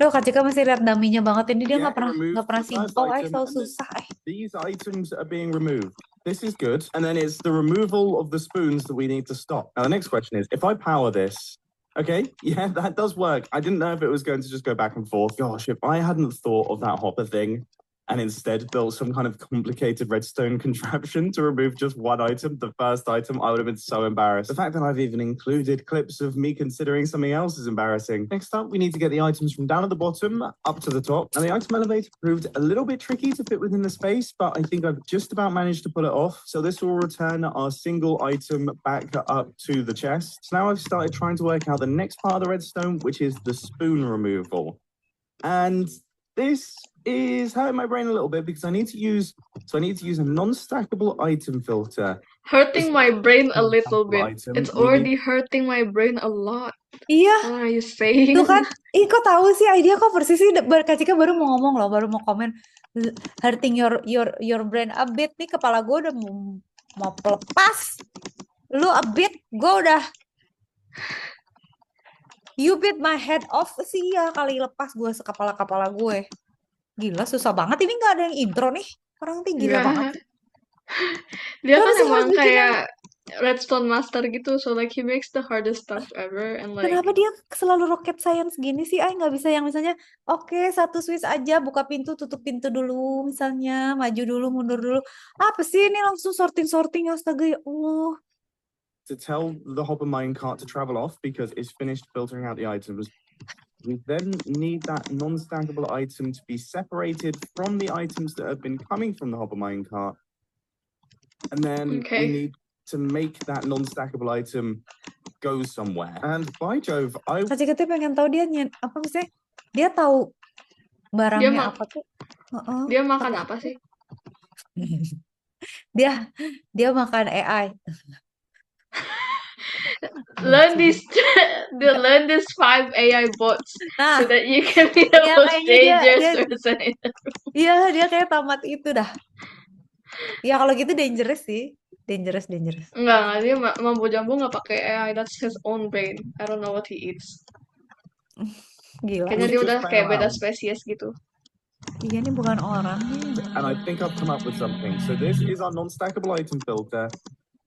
Loh, Kak Cika masih lihat daminya banget ini, dia
Yeah,
nggak pernah
remove the first
simpel,
item,
selalu
and then
susah.
these items are being removed. This is good. And then it's the removal of the spoons that we need to stop. Now, the next question is, if I power this, okay, yeah, that does work. I didn't know if it was going to just go back and forth. Gosh, if I hadn't thought of that hopper thing and instead built some kind of complicated redstone contraption to remove just one item, the first item, I would have been so embarrassed. The fact that I've even included clips of me considering something else is embarrassing. Next up, we need to get the items from down at the bottom up to the top. And the item elevator proved a little bit tricky to fit within the space, but I think I've just about managed to pull it off. So this will return our single item back up to the chest. So now I've started trying to work out the next part of the redstone, which is the spoon removal. And this is hurting my brain a little bit because I need to use a non-stackable item filter.
Hurting my brain a little bit. It's already hurting my brain a lot.
Iya.
What are you saying?
Tuh kan, kok tahu sih idea kok persis sih. Kak Cika baru mau ngomong loh, baru mau komen hurting your brain a bit nih, kepala gue udah mau pelepas. Lu a bit, gue udah you bit my head off sih ya, kali lepas gue sekepala-kepala gue. Gila, susah banget. Ini nggak ada yang intro nih. Orang tuh gila banget.
Dia kan emang kayak redstone master gitu, so like he makes the hardest stuff ever and like.
Kenapa dia selalu rocket science gini sih? Nggak bisa yang misalnya, oke, satu switch aja, buka pintu, tutup pintu dulu, misalnya maju dulu, mundur dulu. Apa sih ini langsung sorting, astaga ya Allah.
To tell the hopper minecart to travel off because it's finished filtering out the items. We then need that non-stackable item to be separated from the items that have been coming from the hopper minecart. And then we need to make that non-stackable item go somewhere. And by Jove,
Kak Cika tuh pengen tahu dia apa sih? Dia tahu barangnya apa tuh?
Dia makan apa sih?
Dia makan AI.
Learn these learn these 5 AI bots
Nah,
so that you can be the
ya
most
kayaknya dia
dangerous person in the
iya dia kayak tamat itu dah. Ya kalau gitu dangerous sih. Dangerous.
Enggak, dia Mambo Jambo nggak pakai AI, that's his own brain. I don't know what he eats.
Gila.
Kayaknya
Was
dia
just
udah
playing
kayak beda
around.
spesies gitu.
Iya ini bukan orang nih.
And I think I've come up with something. So this is our non-stackable item filter.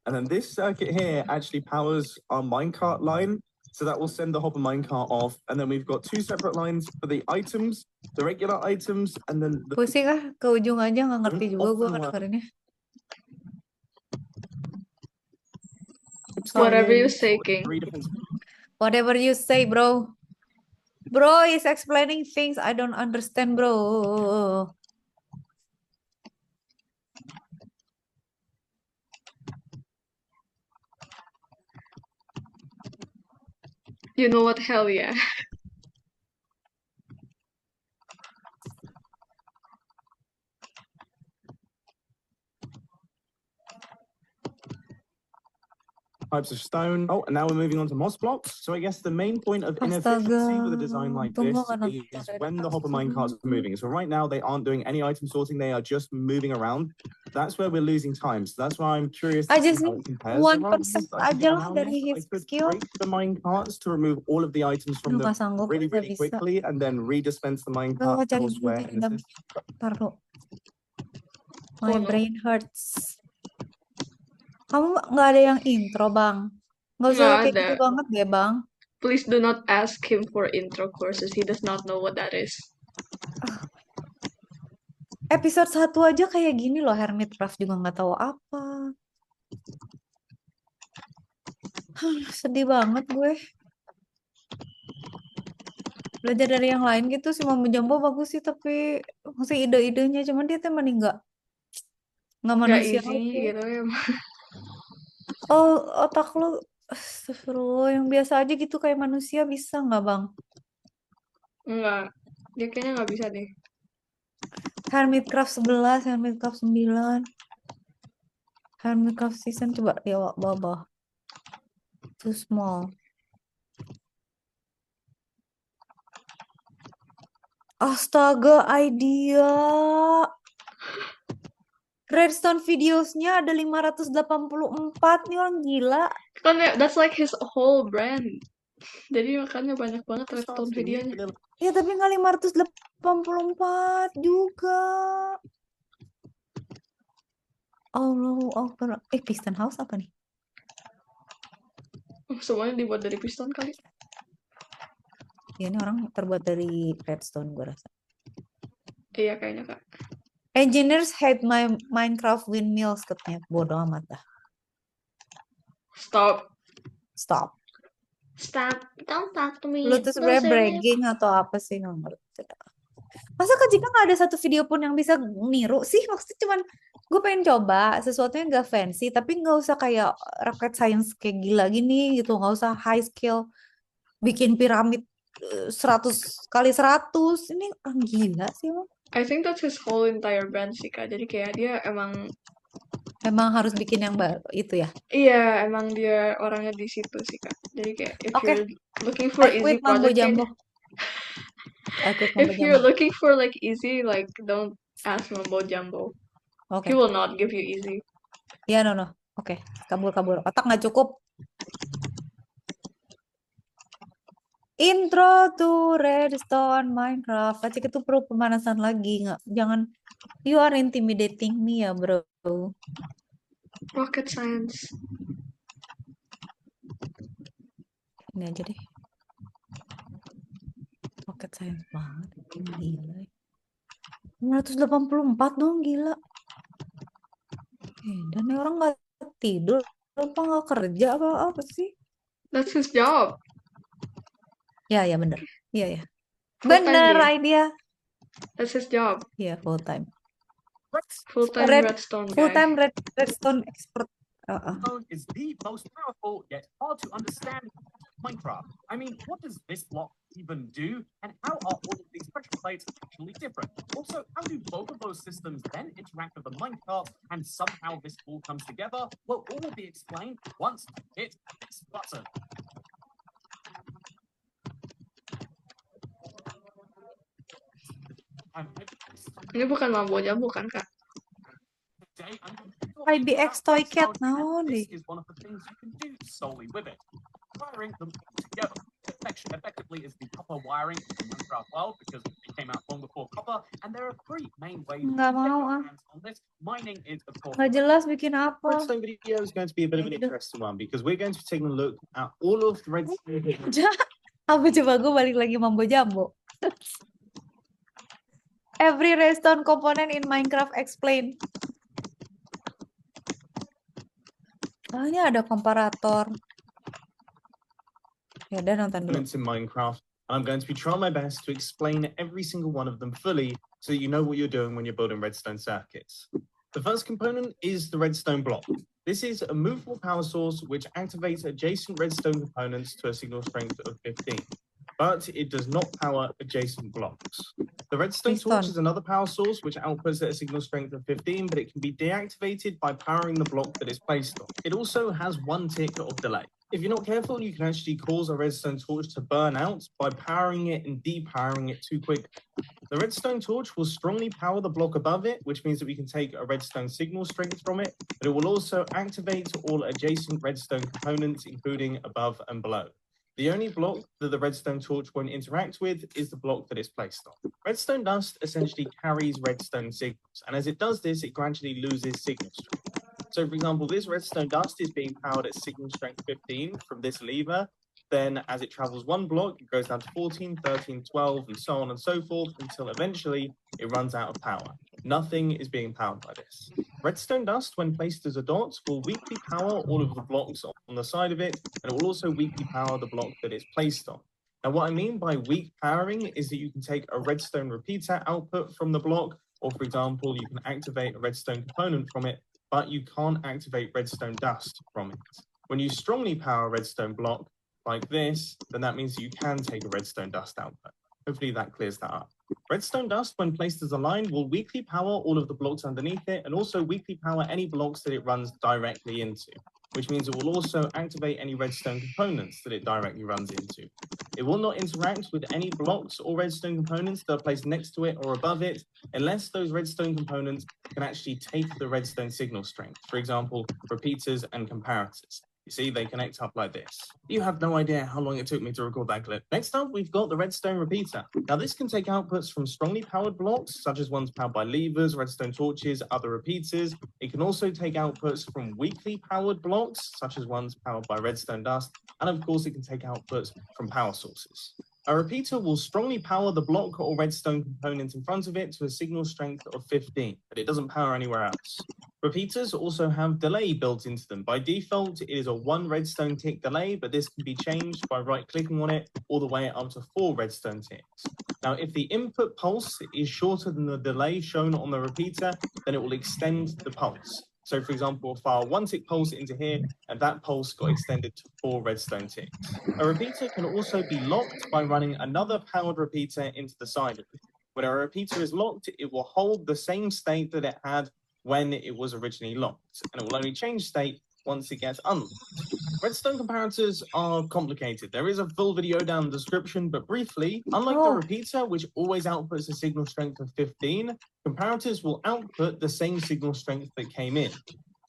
And then this circuit here actually powers our minecart line. So that will send the hopper minecart off. And then we've got 2 separate lines for the items, the regular items, and then the
Pusing ah ke ujung aja nggak ngerti juga gue
often
ngedengerinnya.
Whatever you
layers,
say, King.
3 different
Whatever you say, bro. Bro is explaining things I don't understand, bro.
You know what? Hell yeah.
types of stone. Oh, and now we're moving on to moss blocks. So I guess the main point of inefficiency with a design like this is when the hopper minecarts are moving. So right now they aren't doing any item sorting, they are just moving around. That's where we're losing time. So that's why I'm curious to
I
see
just
how
need
it compares.
1%
I could
aja
get
lah
around
dari
this. I
his
could
skill.
break the minecarts to remove all of the items from them
Nggak sanggup,
really,
nggak
really
bisa.
quickly and then redispense the
Gue
minecart
cari
elsewhere
dulu
in the system.
taruh. My
Oh, no.
brain hurts. Kamu nggak ada yang intro, Bang? Nggak usah
Nggak
kayak
ada.
gitu banget deh, Bang.
Please do not ask him for intro courses. He does not know what that is.
Episode 1 aja kayak gini loh, Hermitcraft juga nggak tahu apa. Sedih banget gue. Belajar dari yang lain gitu sih, Mambo Jambo bagus sih, tapi masih ide-idenya, cuman dia tuh mending nggak
Nggak
manusia
easy
aja.
gitu ya.
Oh, otak lu, astagfirullah, yang biasa aja gitu kayak manusia bisa nggak, Bang?
Enggak. Dia kayaknya nggak bisa deh.
Hermitcraft 11, Hermitcraft 9. Hermitcraft season coba di bawah. Too small. Astaga, idea. Redstone videosnya ada 584 nih, orang gila.
Kan that's like his whole brand. Jadi makanya banyak banget redstone videonya.
Ya tapi nggak 584 juga. Allahu Akbar. Piston house apa nih?
Semuanya dibuat dari piston kali.
Ya ini orang terbuat dari redstone gue rasa.
Iya kayaknya Kak.
Engineers hate my Minecraft windmills katanya. Bodoh amat dah.
Stop.
Stop.
Stop. Don't talk to me.
Lu tuh sebenarnya bragging atau apa sih, nggak ngerti. Masa Kak Jika nggak ada satu video pun yang bisa niru sih? Maksudnya cuman gue pengen coba sesuatu yang gak fancy, tapi nggak usah kayak rocket science kayak gila gini gitu. Nggak usah high skill bikin piramid 100 kali 100. Ini orang gila sih, Bang.
I think that's his whole entire brand sih Kak. Jadi kayak dia emang
Harus bikin yang baru itu ya.
iya emang dia orangnya di situ sih Kak. Jadi kayak if
Oke.
you're looking for
I
easy
quit Mambo
project,
Jambo. I quit Mambo
if you're
Jambo.
looking for like easy, like don't ask Mambo Jambo.
Oke.
He will not give you easy.
Ya, no. Oke. Kabur. Otak nggak cukup. Intro to Redstone Minecraft. Acik itu perlu pemanasan lagi, nggak? Jangan. You are intimidating me ya, bro.
Rocket science.
Ini aja deh. Rocket science banget. Gila. 584 dong, gila. Dan ini orang nggak tidur, apa nggak kerja apa sih?
That's his job.
Ya bener. Iya.
Full-time
Bener
dia.
idea.
That's his job.
Iya, full time.
Full-time redstone guy.
Full time redstone expert.
Is the most powerful yet hard to understand Minecraft. I mean, what does this block even do? And how are all of these pressure plates actually different? Also, how do both of those systems then interact with the minecart and somehow this all comes together? Well, all will be explained once I hit this button.
Ini bukan mambo jambu kan, Kak?
Today, I'm going to talk
IBX
about
toy cat
redstone, and
naon
this
deh.
is one of the things you can do solely with it. Wiring them together effectively is the copper wiring in the Minecraft world because it came out long before copper, and there are three main ways you
Nggak
can get
mau
your
ah.
hands on this. Mining is, of course,
Nggak jelas bikin apa.
Redstone video is going to be a bit of an interesting one because we're going to be taking a look at all of the redstone.
Apa coba gue balik lagi mambo jambo. Every redstone component in Minecraft explain. Ah, ini ada komparator. Ya udah nonton dulu.
In Minecraft, and I'm going to be trying my best to explain every single one of them fully so that you know what you're doing when you're building redstone circuits. The first component is the redstone block. This is a movable power source which activates adjacent redstone components to a signal strength of 15, but it does not power adjacent blocks. The redstone torch is another power source which outputs at a signal strength of 15, but it can be deactivated by powering the block that it's placed on. It also has 1 tick of delay. If you're not careful, you can actually cause a redstone torch to burn out by powering it and depowering it too quickly. The redstone torch will strongly power the block above it, which means that we can take a redstone signal strength from it, but it will also activate all adjacent redstone components, including above and below. The only block that the redstone torch won't interact with is the block that it's placed on. Redstone dust essentially carries redstone signals, and as it does this, it gradually loses signal strength. So, for example, this redstone dust is being powered at signal strength 15 from this lever. Then, as it travels 1 block, it goes down to 14, 13, 12, and so on and so forth until eventually it runs out of power. Nothing is being powered by this. Redstone dust, when placed as a dot, will weakly power all of the blocks on the side of it, and it will also weakly power the block that it's placed on. Now, what I mean by weak powering is that you can take a redstone repeater output from the block, or for example, you can activate a redstone component from it, but you can't activate redstone dust from it. When you strongly power a redstone block like this, then that means that you can take a redstone dust output. Hopefully that clears that up. Redstone dust, when placed as a line, will weakly power all of the blocks underneath it and also weakly power any blocks that it runs directly into, which means it will also activate any redstone components that it directly runs into. It will not interact with any blocks or redstone components that are placed next to it or above it, unless those redstone components can actually take the redstone signal strength, for example, repeaters and comparators. You see, they connect up like this. You have no idea how long it took me to record that clip. Next up, we've got the redstone repeater. Now, this can take outputs from strongly powered blocks, such as ones powered by levers, redstone torches, other repeaters. It can also take outputs from weakly powered blocks, such as ones powered by redstone dust. And of course, it can take outputs from power sources. A repeater will strongly power the block or redstone component in front of it to a signal strength of 15, but it doesn't power anywhere else. Repeaters also have delay built into them. By default, it is a 1 redstone tick delay, but this can be changed by right-clicking on it all the way up to 4 redstone ticks. Now, if the input pulse is shorter than the delay shown on the repeater, then it will extend the pulse. So, for example, we'll fire 1 tick pulse into here, and that pulse got extended to 4 redstone ticks. A repeater can also be locked by running another powered repeater into the side of it. When a repeater is locked, it will hold the same state that it had when it was originally locked, and it will only change state once it gets unlocked. Redstone comparators are complicated. There is a full video down in the description, but briefly, unlike the repeater, which always outputs a signal strength of 15, comparators will output the same signal strength that came in.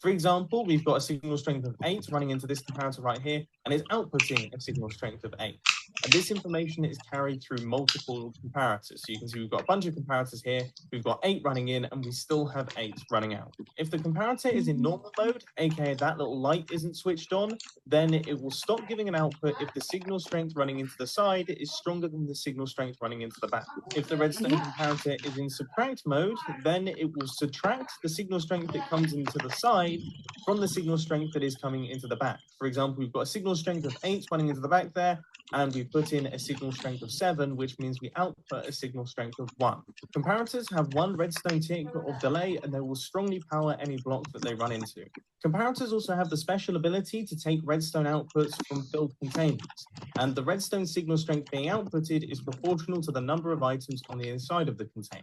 For example, we've got a signal strength of 8 running into this comparator right here, and it's outputting a signal strength of 8. And this information is carried through multiple comparators. So you can see we've got a bunch of comparators here. We've got 8 running in, and we still have 8 running out. If the comparator is in normal mode, aka that little light isn't switched on, then it will stop giving an output if the signal strength running into the side is stronger than the signal strength running into the back. If the redstone comparator is in subtract mode, then it will subtract the signal strength that comes into the side from the signal strength that is coming into the back. For example, we've got a signal strength of 8 running into the back there, and we put in a signal strength of 7, which means we output a signal strength of 1. Comparators have 1 redstone tick of delay, and they will strongly power any block that they run into. Comparators also have the special ability to take redstone outputs from filled containers, and the redstone signal strength being outputted is proportional to the number of items on the inside of the container.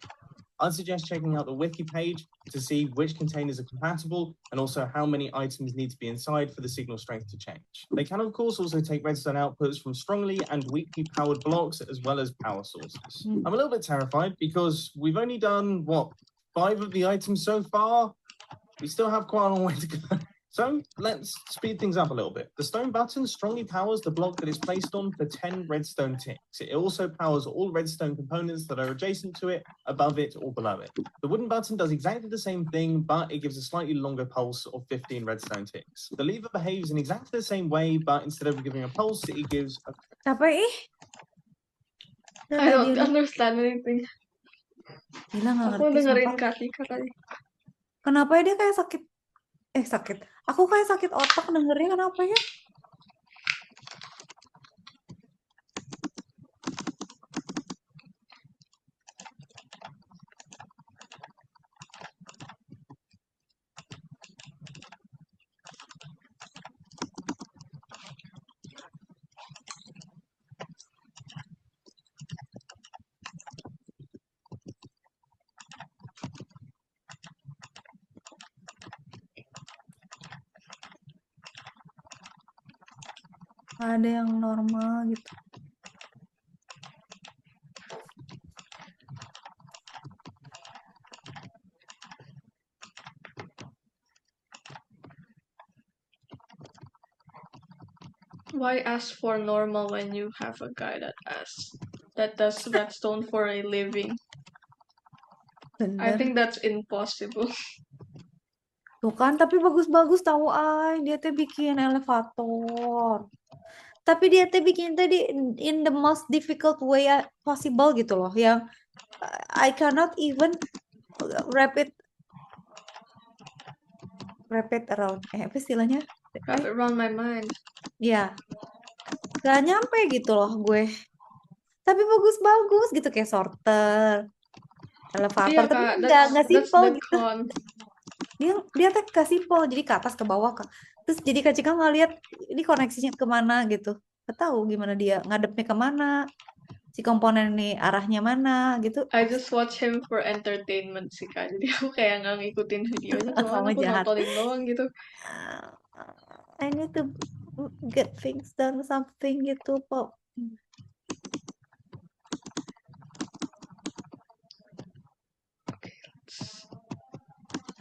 I'd suggest checking out the wiki page to see which containers are compatible and also how many items need to be inside for the signal strength to change. They can, of course, also take redstone outputs from strongly and weakly powered blocks as well as power sources. I'm a little bit terrified because we've only done, 5 of the items so far? We still have quite a long way to go. So let's speed things up a little bit. The stone button strongly powers the block that it's placed on for 10 redstone ticks. It also powers all redstone components that are adjacent to it, above it, or below it. The wooden button does exactly the same thing, but it gives a slightly longer pulse of 15 redstone ticks. The lever behaves in exactly the same way, but instead of giving a pulse, it gives a...
Capek ih.
I don't
Dia
understand anything.
gila nggak
Aku
ngerti
dengerin
sumpah.
Katika tadi.
Kenapa ya dia kayak sakit? Aku kayak sakit otak dengernya kenapa ya? Nggak ada yang normal gitu.
Why ask for normal when you have a guy that does redstone for a living? I
Bener.
think that's impossible.
Tuh kan, tapi bagus-bagus tahu ay. Dia teh bikin elevator. Tapi dia teh bikin tadi in the most difficult way possible gitu loh. Yang I cannot even wrap it around. Apa istilahnya?
Wrap it around my mind.
Ya. Gak nyampe gitu loh gue. Tapi bagus-bagus gitu kayak sorter, elevator,
Iya
tapi
Kak,
nggak
that's
simple
the
gitu.
con.
Dia tuh gak simple, jadi ke atas ke bawah Kak. Terus jadi Kak Cika nggak lihat ini koneksinya kemana gitu. Nggak tahu gimana dia ngadepnya kemana, si komponen ini arahnya mana gitu.
I just watch him for entertainment sih Kak. Jadi aku kayak nggak ngikutin videonya, cuma
Kamu
aku
jahat.
nontonin doang gitu.
I need to get things done something gitu Pop.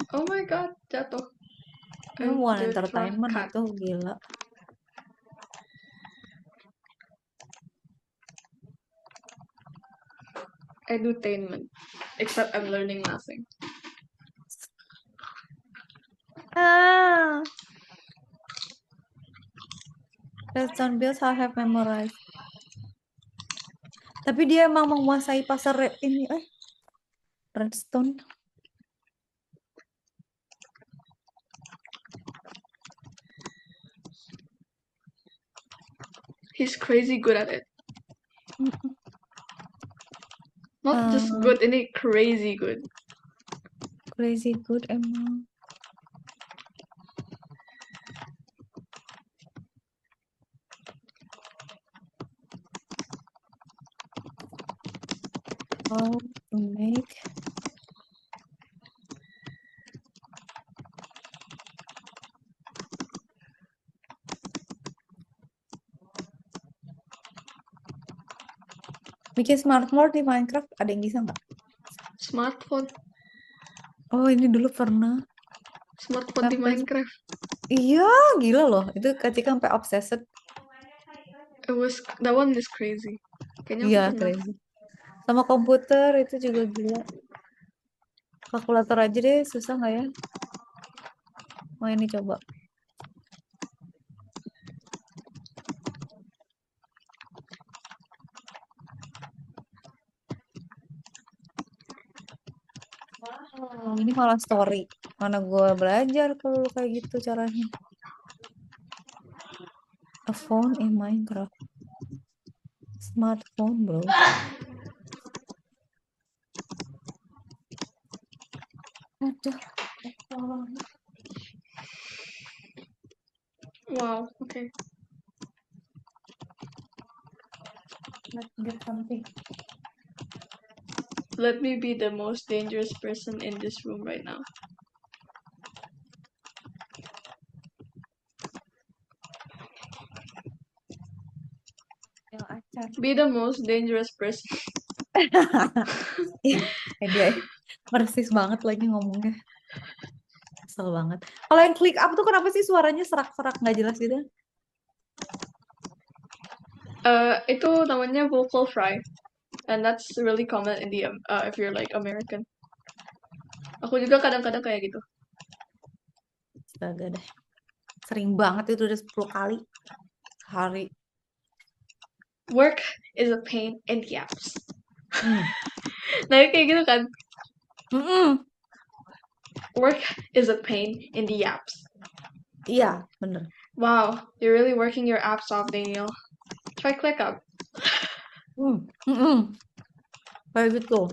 Oh my god, jatuh.
Ini bukan
The
entertainment
truck cut.
itu gila.
Edutainment. Except I'm learning nothing.
Redstone builds I have memorized. Tapi dia emang menguasai pasar ini redstone.
He's crazy good at it. Not just good, ini crazy good.
Crazy good emang. How to make bikin smartphone di Minecraft ada yang bisa nggak?
Smartphone.
Oh ini dulu pernah.
Smartphone di Minecraft.
Iya gila loh. Itu ketika sampai obsessed.
That one is crazy. Kayaknya
Iya
aku pernah.
crazy. Sama komputer itu juga gila. Kalkulator aja deh susah nggak ya? Mau ini coba. Ini malah story. Mana gue belajar kalau kayak gitu caranya. A phone in Minecraft. smartphone, bro. Aduh.
Wow, okay.
Let's get something.
Let me be the most dangerous person in this room right now.
Yang acar.
Be the most dangerous person.
Dia persis banget lagi ngomongnya. Kesel banget. Kalau yang click up tuh kenapa sih suaranya serak-serak nggak jelas gitu?
Itu namanya vocal fry, and that's really common in the if you're like American. Aku juga kadang-kadang kayak gitu.
Astaga deh. Sering banget itu udah 10 kali sehari.
Work is a pain in the ass.
Hmm.
Nah, kayak gitu kan.
Mm-mm.
Work is a pain in the apps.
Iya, bener.
Wow, you're really working your apps off, Daniel. Try ClickUp.
Kayak gitu.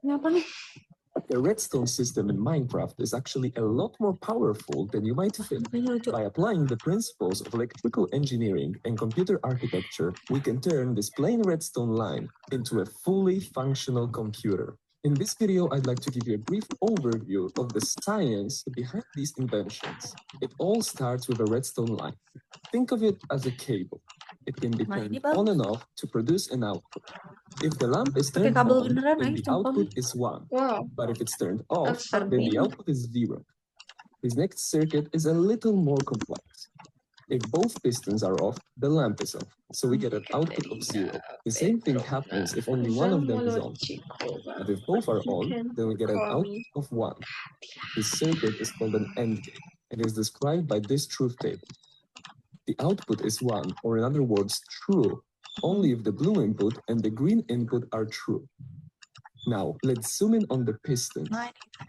Kenapa nih?
The redstone system in Minecraft is actually a lot more powerful than you might think.
Kayaknya lucu.
By applying the principles of electrical engineering and computer architecture, we can turn this plain redstone line into a fully functional computer. In this video, I'd like to give you a brief overview of the science behind these inventions. It all starts with a redstone line. Think of it as a cable. It can be
Nah,
turned
ini bagus.
on and off to produce an output. If the lamp is
Pakai
turned
kabel
on,
beneran
then
aja
the
contohnya.
output is 1.
Wow,
But if it's turned off,
that's so
then the
cool.
output is 0. This next circuit is a little more complex. If both pistons are off, the lamp is off, so we get an output of 0. The same thing happens if only one of them is on. But if both are on, then we get an output of 1. This circuit is called an AND gate and is described by this truth table. The output is 1, or in other words, true, only if the blue input and the green input are true. Now, let's zoom in on the pistons.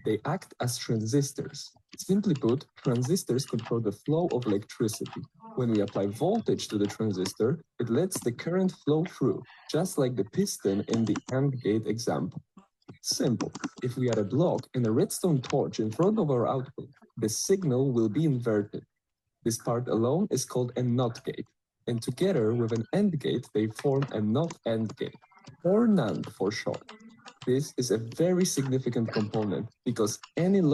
They act as transistors. Simply put, transistors control the flow of electricity. When we apply voltage to the transistor, it lets the current flow through, just like the piston in the AND gate example. Simple. If we add a block and a redstone torch in front of our output, the signal will be inverted. This part alone is called a NOT gate, and together with an AND gate, they form a NOT AND gate, or NAND for short. This is a very significant component because any